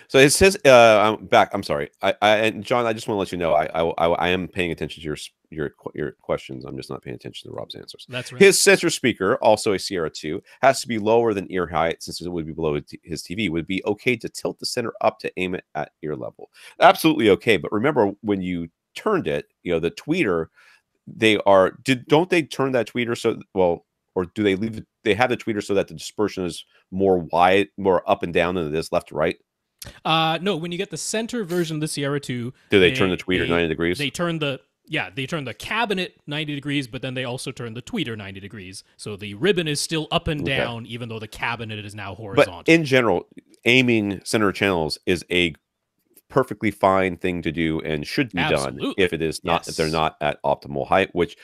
So it says, I'm back. I'm sorry. And John, I just want to let you know, I am paying attention to your questions. I'm just not paying attention to Rob's answers. That's right. His center speaker, also a Sierra 2, has to be lower than ear height since it would be below his TV. Would it be okay to tilt the center up to aim it at ear level? Absolutely okay. But remember, when you turned it, the tweeter, don't they turn that tweeter so, well, or do they leave it? They have the tweeter so that the dispersion is more wide, more up and down than it is left to right? No, when you get the center version of the Sierra 2, do they turn the tweeter 90 degrees? They turn the cabinet 90 degrees, but then they also turn the tweeter 90 degrees. So the ribbon is still up and down, even though the cabinet is now horizontal. But in general, aiming center channels is a perfectly fine thing to do and should be done if it is not, if they're not at optimal height, which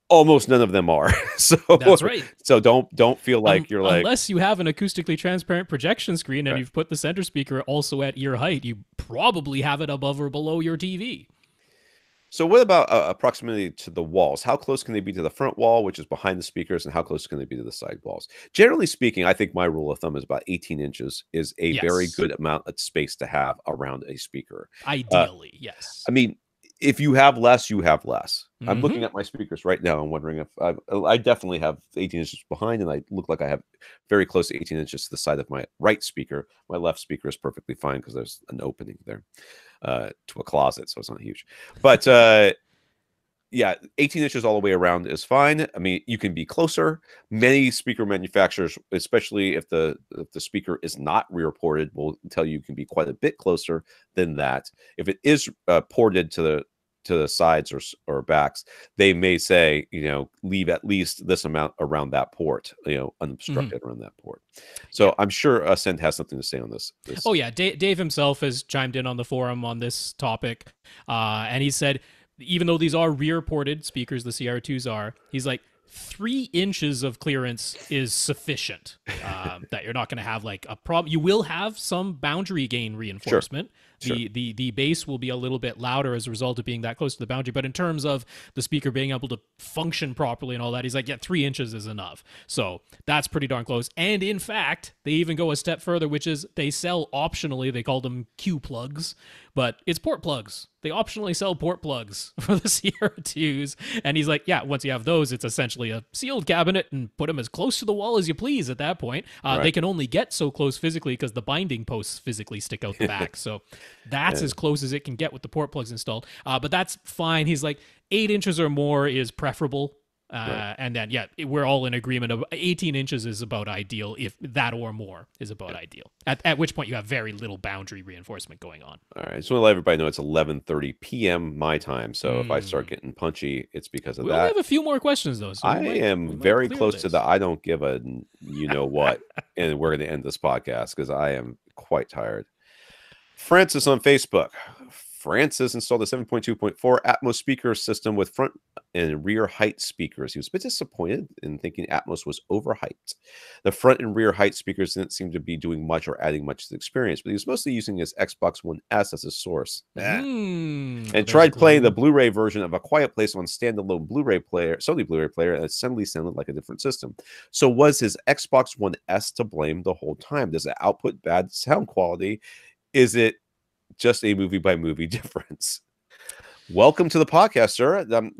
almost none of them are. So that's right. So don't feel like you're like, unless you have an acoustically transparent projection screen and you've put the center speaker also at ear height, you probably have it above or below your TV. So what about proximity to the walls? How close can they be to the front wall, which is behind the speakers, and how close can they be to the side walls? Generally speaking, I think my rule of thumb is about 18 inches is a very good amount of space to have around a speaker. Ideally, yes. I mean, if you have less, you have less. I'm Mhm. looking at my speakers right now. I'm wondering if I definitely have 18 inches behind, and I look like I have very close to 18 inches to the side of my right speaker. My left speaker is perfectly fine because there's an opening there to a closet, so it's not huge. But yeah, 18 inches all the way around is fine. I mean, you can be closer. Many speaker manufacturers, especially if the speaker is not rear ported, will tell you can be quite a bit closer than that. If it is ported to the sides or backs, they may say, leave at least this amount around that port, unobstructed around that port. So I'm sure Ascend has something to say on this. Oh yeah, Dave himself has chimed in on the forum on this topic, and he said, even though these are rear-ported speakers, the CR2s are, he's like, 3 inches of clearance is sufficient. That you're not going to have like a problem. You will have some boundary gain reinforcement. Sure. The bass will be a little bit louder as a result of being that close to the boundary. But in terms of the speaker being able to function properly and all that, he's like, yeah, 3 inches is enough. So that's pretty darn close. And in fact, they even go a step further, which is they sell optionally, they call them Q plugs, but it's port plugs. They optionally sell port plugs for the CR2s. And he's like, yeah, once you have those, it's essentially a sealed cabinet and put them as close to the wall as you please at that point. They can only get so close physically because the binding posts physically stick out the back. So that's as close as it can get with the port plugs installed. But that's fine. He's like, 8 inches or more is preferable. And then, yeah, we're all in agreement of 18 inches is about ideal, if that or more is about ideal. At which point you have very little boundary reinforcement going on. All right. So I want to let everybody know it's 11:30 p.m. my time. So if I start getting punchy, it's because of We'll that. have a few more questions, though. So I am very close to the I don't give a what. And we're going to end this podcast because I am quite tired. Francis on Facebook. Francis installed a 7.2.4 Atmos speaker system with front and rear height speakers. He was a bit disappointed in thinking Atmos was overhyped. The front and rear height speakers didn't seem to be doing much or adding much to the experience, but he was mostly using his Xbox One S as a source. And tried playing the Blu-ray version of A Quiet Place on standalone Blu-ray player, Sony Blu-ray player, and it suddenly sounded like a different system. So was his Xbox One S to blame the whole time? Does it output bad sound quality? Is it just a movie by movie difference? Welcome to the podcast, sir. I'm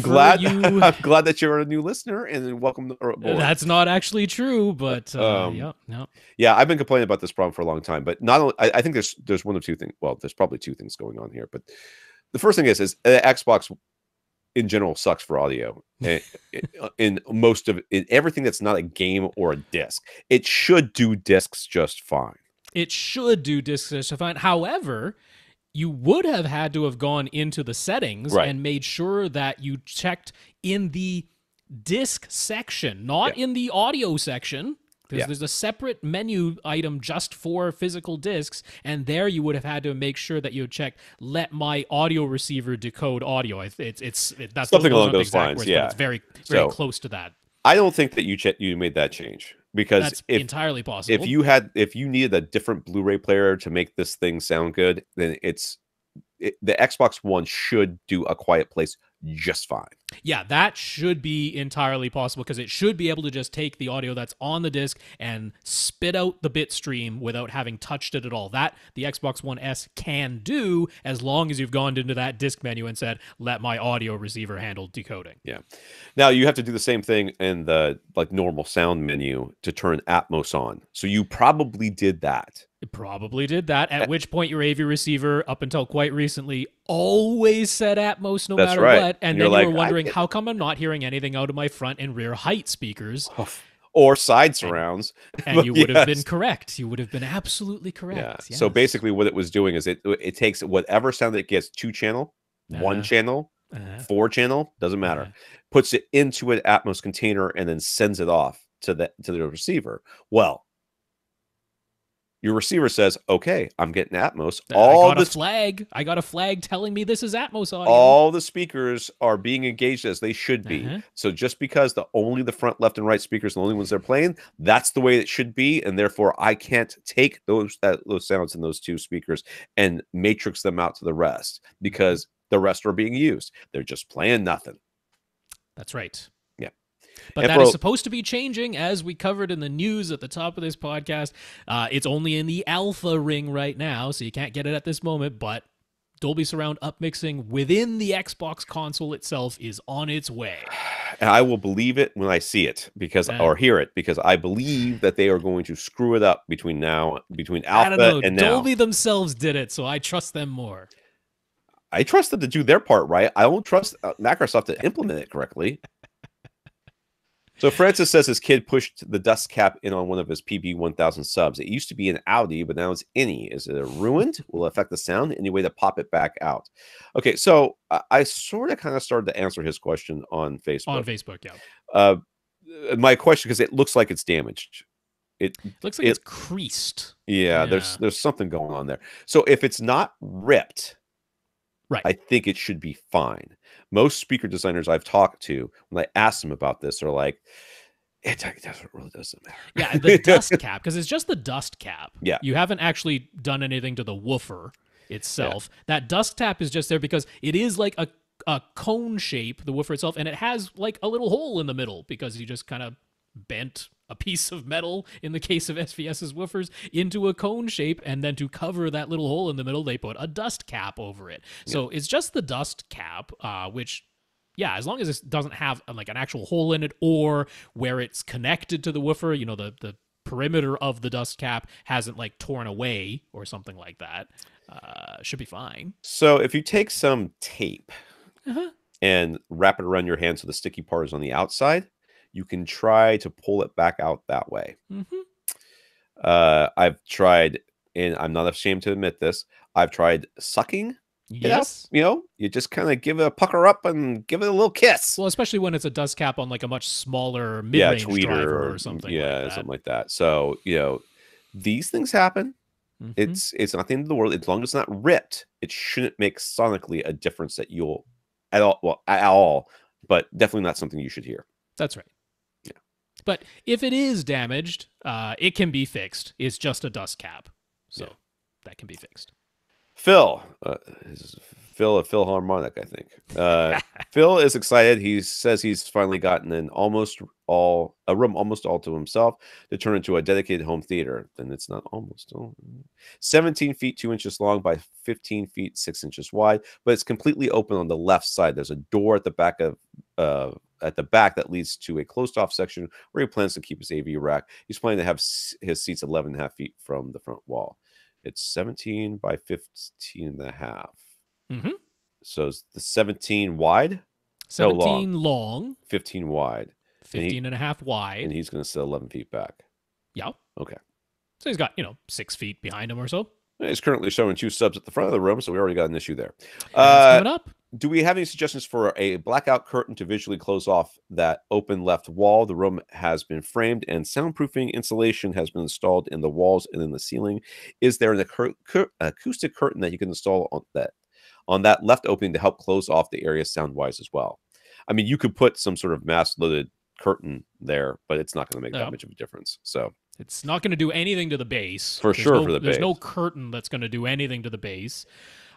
glad I'm glad that you're a new listener, and welcome aboard. That's not actually true, but yeah, I've been complaining about this problem for a long time. But not only, I think there's one of two things. Well, there's probably two things going on here. But the first thing is Xbox in general sucks for audio. in everything that's not a game or a disc. It should do discs just fine. It should do discs just fine. However, you would have had to have gone into the settings and made sure that you checked in the disc section, not in the audio section. There's a separate menu item just for physical discs, and there you would have had to make sure that you checked, let my audio receiver decode audio. That's something along those lines. Words, it's very close to that. I don't think that you made that change. Because that's entirely possible. If you needed a different Blu-ray player to make this thing sound good, then the Xbox One should do A Quiet Place just fine. Yeah, that should be entirely possible because it should be able to just take the audio that's on the disc and spit out the bit stream without having touched it at all. That the Xbox One S can do as long as you've gone into that disc menu and said, let my audio receiver handle decoding. Yeah. Now you have to do the same thing in the normal sound menu to turn Atmos on. So you probably did that. It probably did that, at which point your AV receiver, up until quite recently, always said Atmos no matter what, and then you were wondering, how come I'm not hearing anything out of my front and rear height speakers? Or side surrounds. And you would have been correct. You would have been absolutely correct. Yeah. Yes. So basically what it was doing is it takes whatever sound it gets, 2-channel, 1-channel, 4-channel, doesn't matter, puts it into an Atmos container and then sends it off to the receiver. Well, your receiver says, okay, I'm getting Atmos. I got a flag telling me this is Atmos audio. All the speakers are being engaged as they should be. So just because only the front, left, and right speakers are the only ones they're playing, that's the way it should be. And therefore, I can't take those sounds in those two speakers and matrix them out to the rest because the rest are being used. They're just playing nothing. That's right. Yeah. But that is supposed to be changing, as we covered in the news at the top of this podcast. It's only in the alpha ring right now, so you can't get it at this moment, but Dolby Surround upmixing within the Xbox console itself is on its way. And I will believe it when I see it or hear it, because I believe that they are going to screw it up between I alpha don't know. and now. Dolby themselves did it, so I trust them more. I trust them to do their part right. I don't trust Microsoft to implement it correctly. So Francis says his kid pushed the dust cap in on one of his PB1000 subs. It used to be an Audi, but now it's any. Is it ruined? Will it affect the sound? Any way to pop it back out? Okay, so I sort of kind of started to answer his question on Facebook. On Facebook, yeah. My question, because it looks like it's damaged. It looks like it's creased. Yeah, there's something going on there. So if it's not ripped, right, I think it should be fine. Most speaker designers I've talked to, when I ask them about this, are like, it really doesn't matter. Yeah, the dust cap, because it's just the dust cap. Yeah. You haven't actually done anything to the woofer itself. Yeah. That dust cap is just there because it is like a cone shape, the woofer itself, and it has like a little hole in the middle because you just kind of bent a piece of metal, in the case of SVS's woofers, into a cone shape, and then to cover that little hole in the middle, they put a dust cap over it. Yeah. So it's just the dust cap, which, yeah, as long as it doesn't have like an actual hole in it, or where it's connected to the woofer, you know, the perimeter of the dust cap hasn't like torn away or something like that, should be fine. So if you take some tape and wrap it around your hand so the sticky part is on the outside, you can try to pull it back out that way. I've tried, and I'm not ashamed to admit this, I've tried sucking. Yes. You know, you just kind of give it a pucker up and give it a little kiss. Well, especially when it's a dust cap on like a much smaller mid-range driver or something like that. Something like that. So, you know, these things happen. It's not the end of the world. As long as it's not ripped, it shouldn't make sonically a difference that you'll at all, but definitely not something you should hear. That's right. But if it is damaged, it can be fixed. It's just a dust cap. So that can be fixed. Phil, Phil Harmonic, I think. Phil is excited. He says he's finally gotten a room almost all to himself to turn into a dedicated home theater. And it's not almost all. 17 feet 2 inches long by 15 feet 6 inches wide, but it's completely open on the left side. There's a door at the back that leads to a closed-off section where he plans to keep his AV rack. He's planning to have his seats 11.5 feet from the front wall. It's 17 by 15 and a half. So is the 17 wide? 17 long. 15 wide. 15 and a half wide. And he's going to sit 11 feet back. Yeah. Okay. So he's got, 6 feet behind him or so. He's currently showing 2 subs at the front of the room, so we already got an issue there. Coming up. Do we have any suggestions for a blackout curtain to visually close off that open left wall? The room has been framed and soundproofing insulation has been installed in the walls and in the ceiling. Is there an acoustic curtain that you can install on that left opening to help close off the area sound-wise as well? I mean, you could put some sort of mass-loaded curtain there, but it's not going to make that much of a difference. So it's not going to do anything to the base. For sure, for the base. There's no curtain that's going to do anything to the base.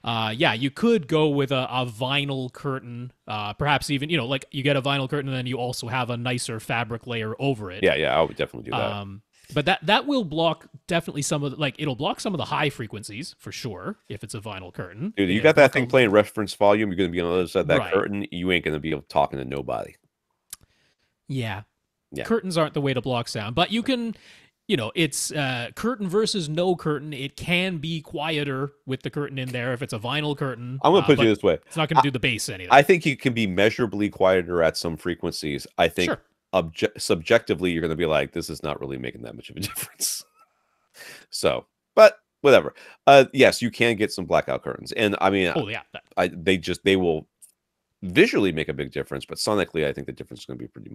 Yeah, you could go with a vinyl curtain, perhaps even, like you get a vinyl curtain and then you also have a nicer fabric layer over it. Yeah, I would definitely do that. But that will block definitely some of it'll block some of the high frequencies for sure if it's a vinyl curtain. Dude, you got that thing playing reference volume, you're going to be on the other side of that curtain, you ain't going to be talking to nobody. Yeah. Curtains aren't the way to block sound, but you can... it's curtain versus no curtain. It can be quieter with the curtain in there if it's a vinyl curtain. I'm going to put it this way. It's not going to do the bass anything. I think you can be measurably quieter at some frequencies. I think subjectively, you're going to be like, this is not really making that much of a difference. So, but whatever. Yes, you can get some blackout curtains. And I mean, they will visually make a big difference, but sonically, I think the difference is going to be pretty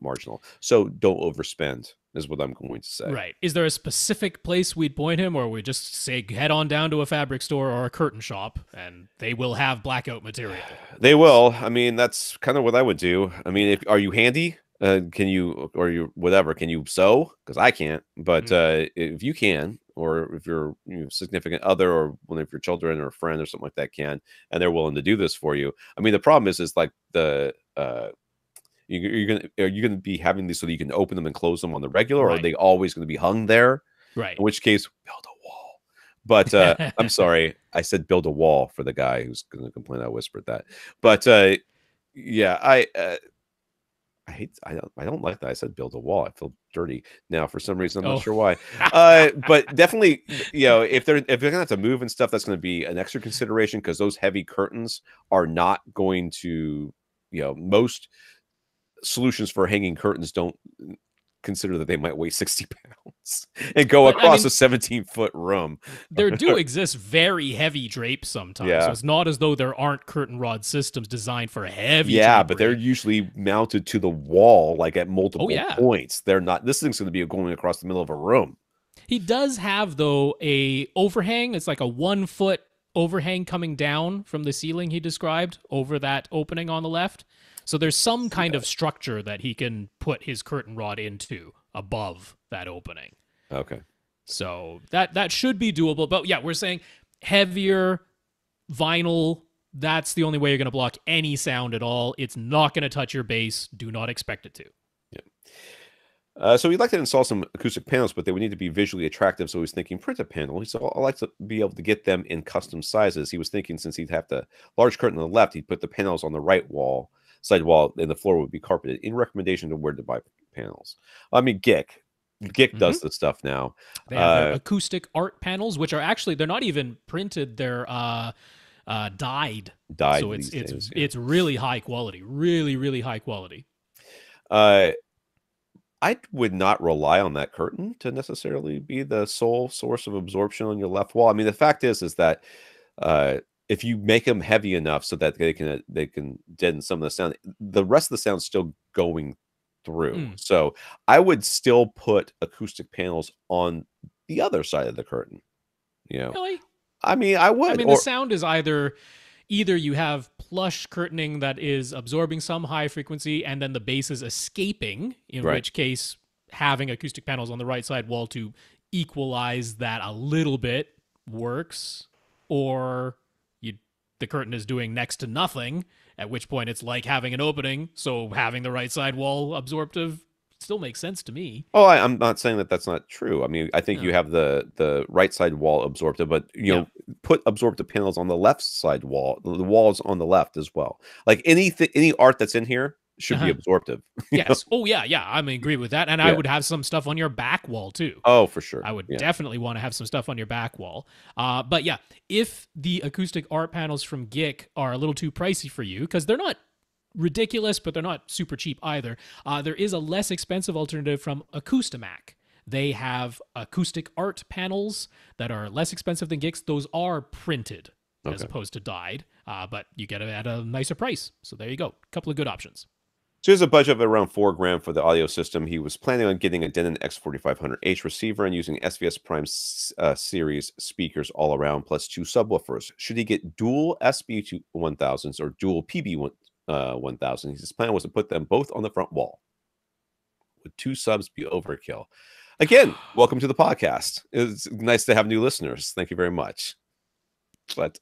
marginal. So don't overspend, is what I'm going to say. Right. Is there a specific place we'd point him, or we just say head on down to a fabric store or a curtain shop, and they will have blackout material? They will. I mean, that's kind of what I would do. I mean, are you handy? Can you sew? Because I can't. But if you can, or if your significant other or one of your children or a friend or something like that can, and they're willing to do this for you. I mean, the problem is like are you gonna be having these so that you can open them and close them on the regular, or are they always going to be hung there? Right. In which case, build a wall. But I'm sorry, I said build a wall for the guy who's going to complain I whispered that. But yeah, I don't like that I said build a wall. I feel dirty now for some reason. I'm not sure why. But definitely, if they're gonna have to move and stuff, that's going to be an extra consideration, because those heavy curtains are not going to, most solutions for hanging curtains don't consider that they might weigh 60 pounds and go across a 17-foot room. There do exist very heavy drapes sometimes. Yeah. So it's not as though there aren't curtain rod systems designed for heavy Yeah, drapery. but they're usually mounted to the wall, like at multiple points. They're not, this thing's going to be going across the middle of a room. He does have, though, a overhang. It's like a 1 foot overhang coming down from the ceiling he described over that opening on the left. So there's some kind of structure that he can put his curtain rod into above that opening. Okay. So that should be doable. But yeah, we're saying heavier vinyl, that's the only way you're going to block any sound at all. It's not going to touch your bass. Do not expect it to. Yeah. So we'd like to install some acoustic panels, but they would need to be visually attractive. So he's thinking printed panel. So I like to be able to get them in custom sizes. He was thinking, since he'd have the large curtain on the left, he'd put the panels on the right side wall, and the floor would be carpeted. In recommendation to where to buy panels. I mean, GIK does the stuff now. They have acoustic art panels, which are actually, they're not even printed. They're dyed. So it's really high quality, really, really high quality. I would not rely on that curtain to necessarily be the sole source of absorption on your left wall. I mean, the fact is that if you make them heavy enough so that they can deaden some of the sound, the rest of the sound's still going through. So I would still put acoustic panels on the other side of the curtain. Really? I mean, I would. I mean, the sound is either you have plush curtaining that is absorbing some high frequency, and then the bass is escaping, in which case having acoustic panels on the right side wall to equalize that a little bit works, or the curtain is doing next to nothing, at which point it's like having an opening, so having the right side wall absorptive still makes sense to me. Oh, I'm not saying that that's not true. I mean, I think you have the right side wall absorptive, but put absorptive panels on the left side wall. The walls on the left as well. Like any art that's in here should be absorptive. Yes. Oh, yeah. I agree with that. And I would have some stuff on your back wall too. Oh, for sure. I would definitely want to have some stuff on your back wall. But yeah, if the acoustic art panels from GIK are a little too pricey for you, because they're not ridiculous, but they're not super cheap either, there is a less expensive alternative from Acoustimac. They have acoustic art panels that are less expensive than GIK's. Those are printed as opposed to dyed, but you get it at a nicer price. So there you go. A couple of good options. So there's a budget of around $4,000 for the audio system. He was planning on getting a Denon X4500H receiver and using SVS Prime series speakers all around, plus 2 subwoofers. Should he get dual SB1000s or dual PB1000? His plan was to put them both on the front wall. Would 2 subs be overkill? Again, welcome to the podcast. It's nice to have new listeners. Thank you very much. But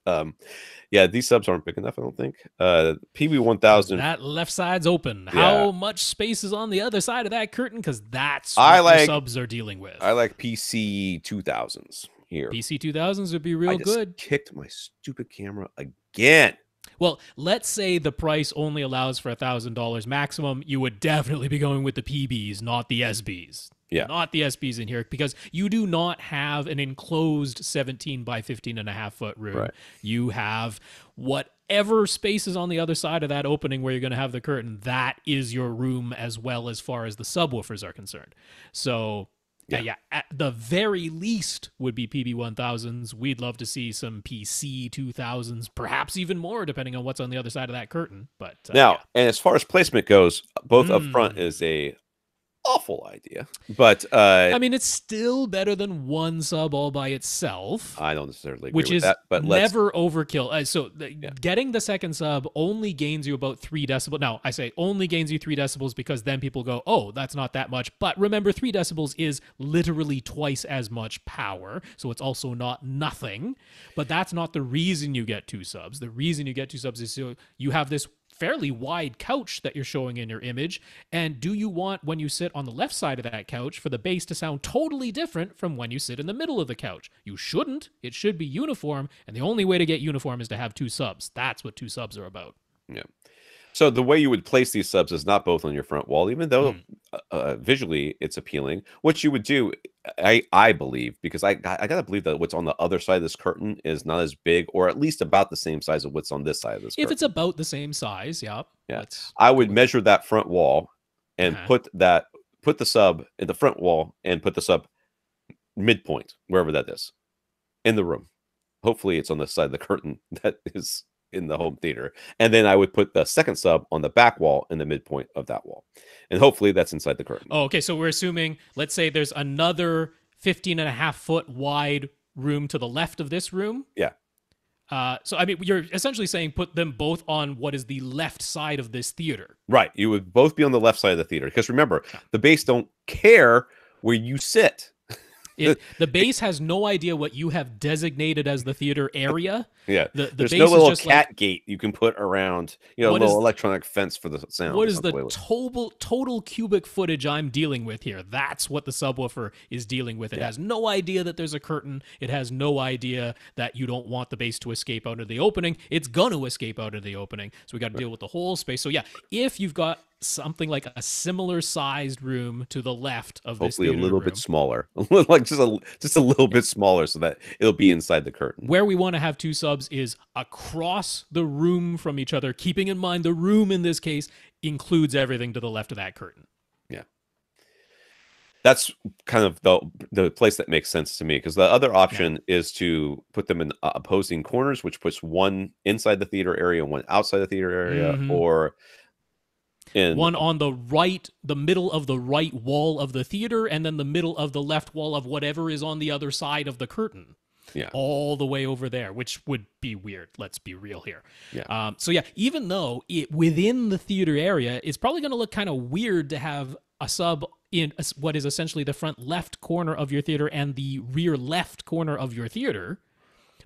yeah, these subs aren't big enough, I don't think. PB1000. That left side's open. How much space is on the other side of that curtain? Because that's what the subs are dealing with. I like PC 2000s here. PC 2000s would be real good. Kicked my stupid camera again. Well, let's say the price only allows for $1,000 maximum. You would definitely be going with the PBs, not the SBs. Yeah. Not the SBs in here, because you do not have an enclosed 17 by 15.5 foot room. Right. You have whatever space is on the other side of that opening where you're going to have the curtain. That is your room as well, as far as the subwoofers are concerned. So yeah, at the very least would be PB1000s. We'd love to see some PC 2000s, perhaps even more, depending on what's on the other side of that curtain. But now, and as far as placement goes, both up front is a awful idea, but I mean, it's still better than one sub all by itself. I don't necessarily agree which with is that, but never overkill. Getting the second sub only gains you about 3 decibels. Now, I say only gains you 3 decibels because then people go, oh, that's not that much. But remember, 3 decibels is literally twice as much power, so it's also not nothing. But that's not the reason you get 2 subs. The reason you get 2 subs is so you have this fairly wide couch that you're showing in your image? And do you want, when you sit on the left side of that couch, for the bass to sound totally different from when you sit in the middle of the couch? You shouldn't. It should be uniform. And the only way to get uniform is to have 2 subs. That's what 2 subs are about. Yeah. So the way you would place these subs is not both on your front wall, even though visually it's appealing. What you would do, I believe, because I gotta believe that what's on the other side of this curtain is not as big, or at least about the same size of what's on this side of this curtain. If it's about the same size, yeah. I would measure that front wall and put the sub in the front wall and put the sub midpoint, wherever that is, in the room. Hopefully it's on the side of the curtain that is in the home theater, and then I would put the second sub on the back wall in the midpoint of that wall, and hopefully that's inside the curtain. Oh, okay. So we're assuming, let's say there's another 15.5-foot wide room to the left of this room. Yeah. So I mean, you're essentially saying put them both on what is the left side of this theater. Right. You would both be on the left side of the theater, because remember, the bass don't care where you sit. The bass has no idea what you have designated as the theater area. Yeah, the there's bass no little is just cat gate you can put around, a little electronic fence for the sound. What is the total cubic footage I'm dealing with here? That's what the subwoofer is dealing with. It has no idea that there's a curtain. It has no idea that you don't want the bass to escape out of the opening. It's going to escape out of the opening. So we got to deal with the whole space. So yeah, if you've got something like a similar sized room to the left of this hopefully a little bit smaller, like just a little bit smaller, so that it'll be inside the curtain. Where we want to have 2 subs is across the room from each other, keeping in mind the room in this case includes everything to the left of that curtain. Yeah, that's kind of the place that makes sense to me, because the other option is to put them in opposing corners, which puts one inside the theater area and one outside the theater area, or one on the middle of the right wall of the theater, and then the middle of the left wall of whatever is on the other side of the curtain. Yeah. All the way over there, which would be weird. Let's be real here. Yeah. So yeah, even though within the theater area, it's probably going to look kind of weird to have a sub in what is essentially the front left corner of your theater and the rear left corner of your theater.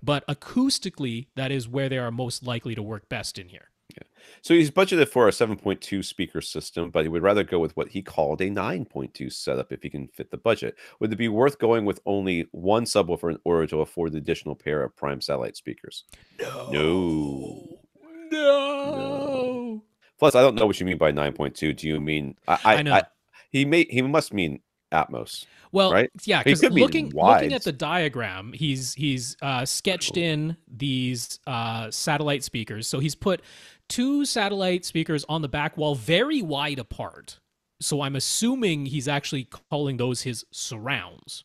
But acoustically, that is where they are most likely to work best in here. Yeah. So he's budgeted for a 7.2 speaker system, but he would rather go with what he called a 9.2 setup if he can fit the budget. Would it be worth going with only one subwoofer in order to afford the additional pair of prime satellite speakers? No. Plus, I don't know what you mean by 9.2. Do you mean I know. He must mean Atmos. Well, right? Yeah, because looking at the diagram, he's sketched in these satellite speakers. So he's put 2 satellite speakers on the back wall, very wide apart. So I'm assuming he's actually calling those his surrounds,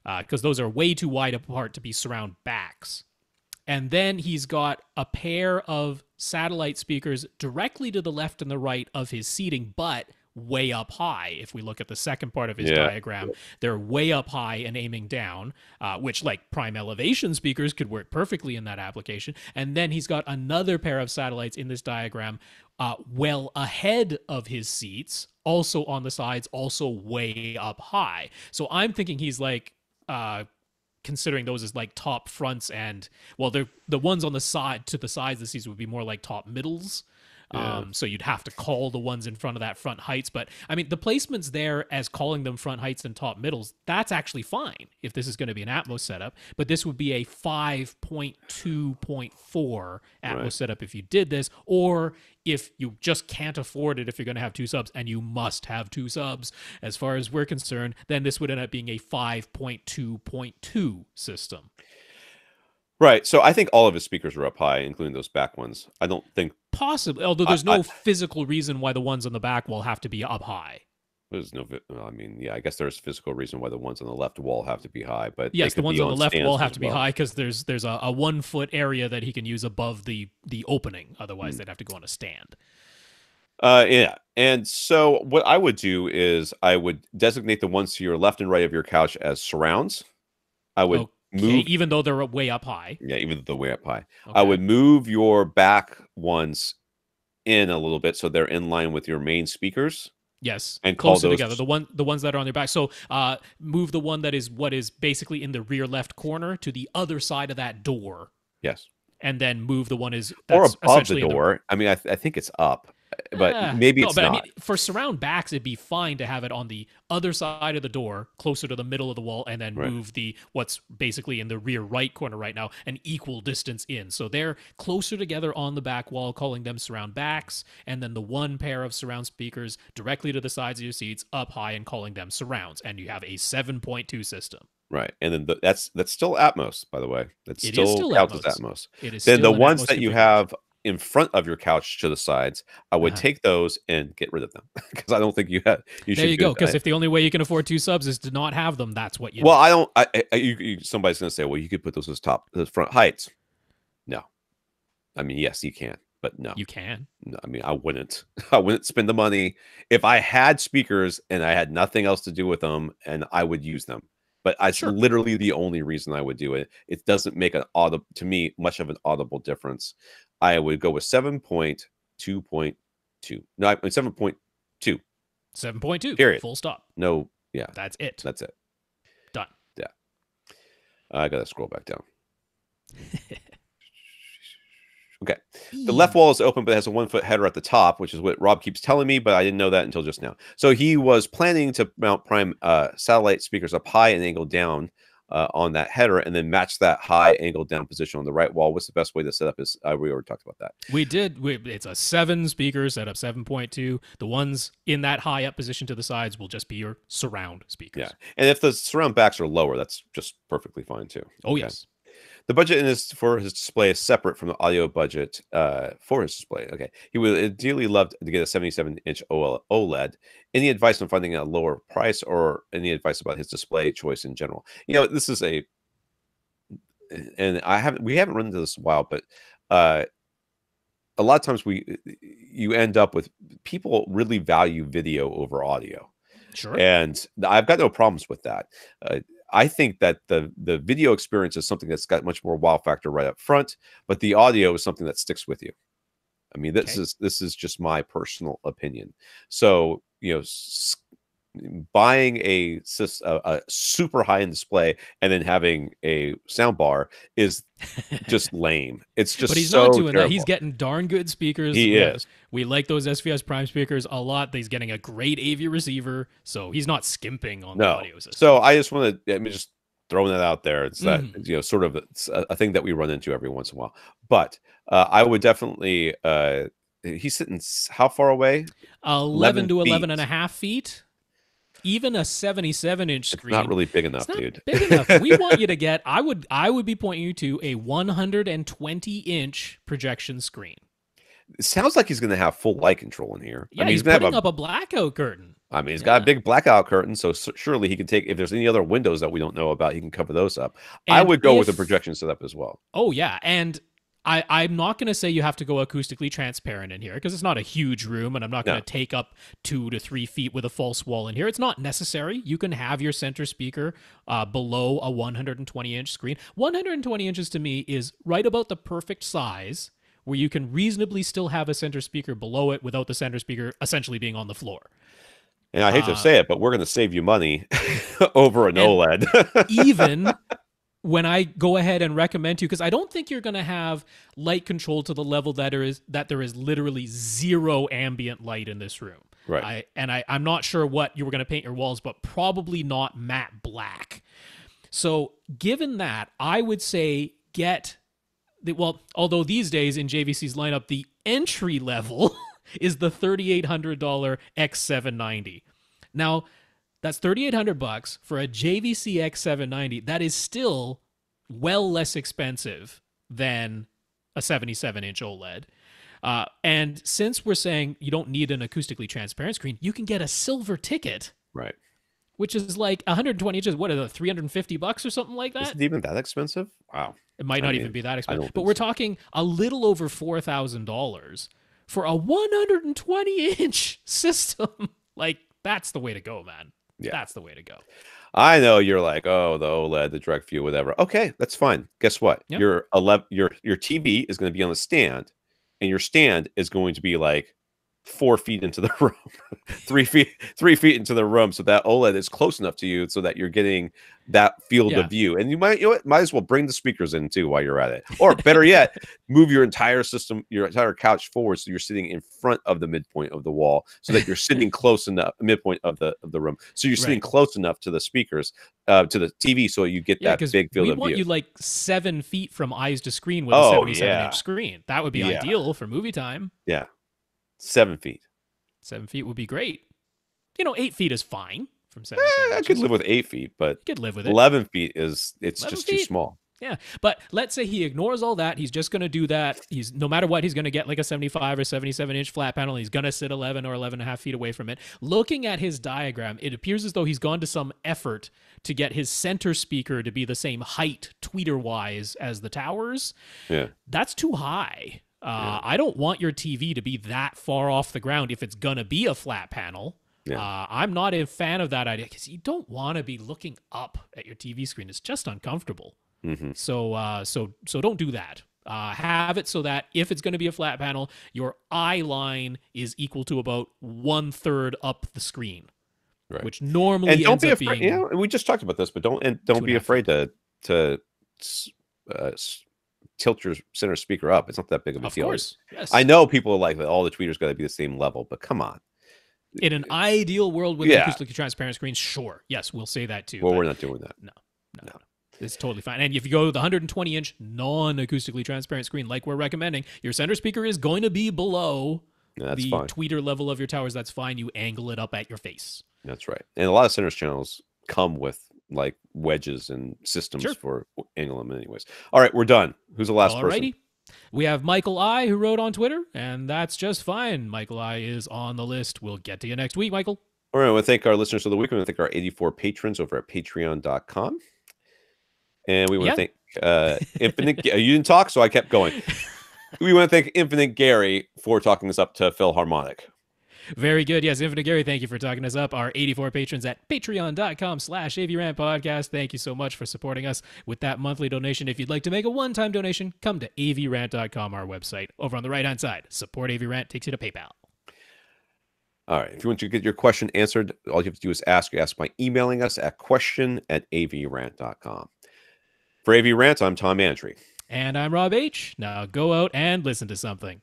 because those are way too wide apart to be surround backs. And then he's got a pair of satellite speakers directly to the left and the right of his seating, but way up high. If we look at the second part of his diagram, they're way up high and aiming down, which, like, prime elevation speakers could work perfectly in that application. And then he's got another pair of satellites in this diagram well ahead of his seats, also on the sides, also way up high. So I'm thinking he's like considering those as like top fronts, and well, they're the ones on the side to the sides of the seats would be more like top middles. So you'd have to call the ones in front of that front heights. But I mean, the placement's there as calling them front heights and top middles. That's actually fine if this is going to be an Atmos setup. But this would be a 5.2.4 Atmos setup if you did this, or if you just can't afford it, if you're going to have 2 subs, and you must have 2 subs, as far as we're concerned, then this would end up being a 5.2.2 system. Right. So I think all of his speakers are up high, including those back ones. I don't think... Possibly, although there's no physical reason why the ones on the back wall have to be up high. There's no... I mean, yeah, I guess there's physical reason why the ones on the left wall have to be high, but... Yes, the ones on the left wall have to be high because there's a 1 foot area that he can use above the opening. Otherwise, they'd have to go on a stand. Yeah. And so what I would do is I would designate the ones to your left and right of your couch as surrounds. I would... move, even though they're way up high. Yeah, even though they're way up high. Okay. I would move your back ones in a little bit so they're in line with your main speakers. Yes, and closer together. The ones that are on their back. So move the one that is what is basically in the rear left corner to the other side of that door. Yes. and then move the one or that's above the essentially in door. I mean, I think it's up, but maybe no, it's but not. I mean, for surround backs, it'd be fine to have it on the other side of the door, closer to the middle of the wall, and then Right. move what's basically in the rear right corner right now an equal distance in. So they're closer together on the back wall, calling them surround backs, and then the one pair of surround speakers directly to the sides of your seats up high and calling them surrounds. And you have a 7.2 system. Right, and then that's still Atmos, by the way. That It is still still counts as Atmos. Atmos. It is Then the still an ones Atmos that you configuration. have in front of your couch to the sides, I would take those and get rid of them because I don't think you There should you do go. that. Because if the only way you can afford 2 subs is to not have them, that's what you Well, do. I don't. Somebody's going to say, well, you could put those as front heights. No, I mean, yes, you can, but no, You can. no, I mean, I wouldn't. I wouldn't spend the money if I had speakers and I had nothing else to do with them, and I would use them. But it's Sure. literally the only reason I would do it. It doesn't make to me much of an audible difference. I would go with 7.2.2. No, I mean 7.2. 7.2. Period. Full stop. No, yeah, That's it. that's it. Done. Yeah, I gotta scroll back down. Okay. The left wall is open, but it has a 1-foot header at the top, which is what Rob keeps telling me, but I didn't know that until just now. So he was planning to mount prime satellite speakers up high and angled down on that header, and then match that high angled down position on the right wall. What's the best way to set up his? We already talked about that. We did. It's a 7 speaker setup, 7.2. The ones in that high up position to the sides will just be your surround speakers. Yeah. And if the surround backs are lower, that's just perfectly fine too. Oh, yes. The budget for his display is separate from the audio budget for his display. Okay. He would ideally love to get a 77-inch OLED. Any advice on finding a lower price, or any advice about his display choice in general? This is and we haven't run into this in a while, but a lot of times you end up with people really value video over audio. Sure. And I've got no problems with that. I think that the video experience is something that's got much more wow factor right up front, but the audio is something that sticks with you. I mean, this is just my personal opinion. So, buying a super high-end display and then having a sound bar is just lame. It's just but he's so not doing terrible. that. He's getting darn good speakers. He is. We like those SVS Prime speakers a lot. He's getting a great AV receiver, so he's not skimping on the audio system. So I just want to, just throwing that out there. It's that, sort of a thing that we run into every once in a while. But I would definitely, he's sitting how far away? 11 to 11 and a half feet. Even a 77-inch screen. Not really big enough, it's not dude. Big enough. We want you to get. I would be pointing you to a 120-inch projection screen. It sounds like he's going to have full light control in here. Yeah, I mean, he's going to putting up a blackout curtain. I mean, he's got a big blackout curtain, so surely he can take. If there's any other windows that we don't know about, he can cover those up. And I would go with a projection setup as well. Oh yeah, and I'm not going to say you have to go acoustically transparent in here because it's not a huge room, and I'm not going to take up 2 to 3 feet with a false wall in here. It's not necessary. You can have your center speaker below a 120-inch screen. 120 inches to me is right about the perfect size where you can reasonably still have a center speaker below it without the center speaker essentially being on the floor. And I hate to say it, but we're going to save you money over an OLED. Even when I go ahead and recommend to you, because I don't think you're going to have light control to the level that there is literally zero ambient light in this room. Right. I'm not sure what you were going to paint your walls, but probably not matte black. So given that, I would say although these days in JVC's lineup, the entry level is the $3,800 X790. Now, that's $3,800 for a JVC X790. That is still well less expensive than a 77-inch OLED. And since we're saying you don't need an acoustically transparent screen, you can get a silver ticket. Right. Which is like 120 inches. What is it, $350 or something like that? Is it even that expensive? Wow. It might not even be that expensive. But think we're so. talking a little over $4,000 for a 120-inch system. Like, that's the way to go, man. Yeah. That's the way to go. I know you're like, oh, the OLED, the direct view, whatever. Okay, that's fine. Guess what? Yep. Your TV is going to be on the stand, and your stand is going to be like 4 feet into the room, 3 feet into the room, so that OLED is close enough to you so that you're getting that field of view. And you might, might as well bring the speakers in too while you're at it. Or better yet, move your entire system, your entire couch forward, so you're sitting in front of the midpoint of the wall, so that you're sitting close enough, midpoint of the room, so you're sitting close enough to the speakers, to the TV, so you get that big field of view. We want you like 7 feet from eyes to screen with a 77-inch screen. That would be ideal for movie time. Yeah. 7 feet. 7 feet would be great. 8 feet is fine from 7 I could live with 8 feet, but you could live with it. 11 feet it's just too small. Yeah, but let's say he ignores all that. He's just going to do that. He's no matter what, he's going to get like a 75 or 77-inch flat panel. He's going to sit 11 or 11 and a half feet away from it. Looking at his diagram, it appears as though he's gone to some effort to get his center speaker to be the same height, tweeter-wise, as the towers. Yeah, that's too high. I don't want your TV to be that far off the ground if it's going to be a flat panel. Yeah. I'm not a fan of that idea because you don't want to be looking up at your TV screen. It's just uncomfortable. Mm-hmm. So don't do that. Have it so that if it's going to be a flat panel, your eye line is equal to about 1/3 up the screen, which normally ends up being. Yeah, and we just talked about this, but don't be afraid to tilt your center speaker up. It's not that big of a deal. Of course, yes. I know people are like, all the tweeters got to be the same level, but come on. In an ideal world with an acoustically transparent screen, sure, yes, we'll say that too. Well, we're not doing that. No. It's totally fine. And if you go the 120-inch non-acoustically transparent screen, like we're recommending, your center speaker is going to be below the tweeter level of your towers. That's fine. You angle it up at your face. That's right. And a lot of centers channels come with like wedges and systems for angling them anyways. All right, we're done. Who's the last person? We have Michael I, who wrote on Twitter, and that's just fine. Michael I is on the list. We'll get to you next week, Michael. All right, I want to thank our listeners of the week. We want to thank our 84 patrons over at patreon.com. And we want to thank Infinite. You didn't talk, so I kept going. We want to thank Infinite Gary for talking this up to Philharmonic. Very good. Yes, Infinite Gary, thank you for talking us up. Our 84 patrons at patreon.com/AVRant Podcast. Thank you so much for supporting us with that monthly donation. If you'd like to make a one-time donation, come to avrant.com, our website. Over on the right-hand side, support AVRant takes you to PayPal. All right. If you want to get your question answered, all you have to do is ask. You ask by emailing us at question@avrant.com. For AV Rant, I'm Tom Andry. And I'm Rob H. Now go out and listen to something.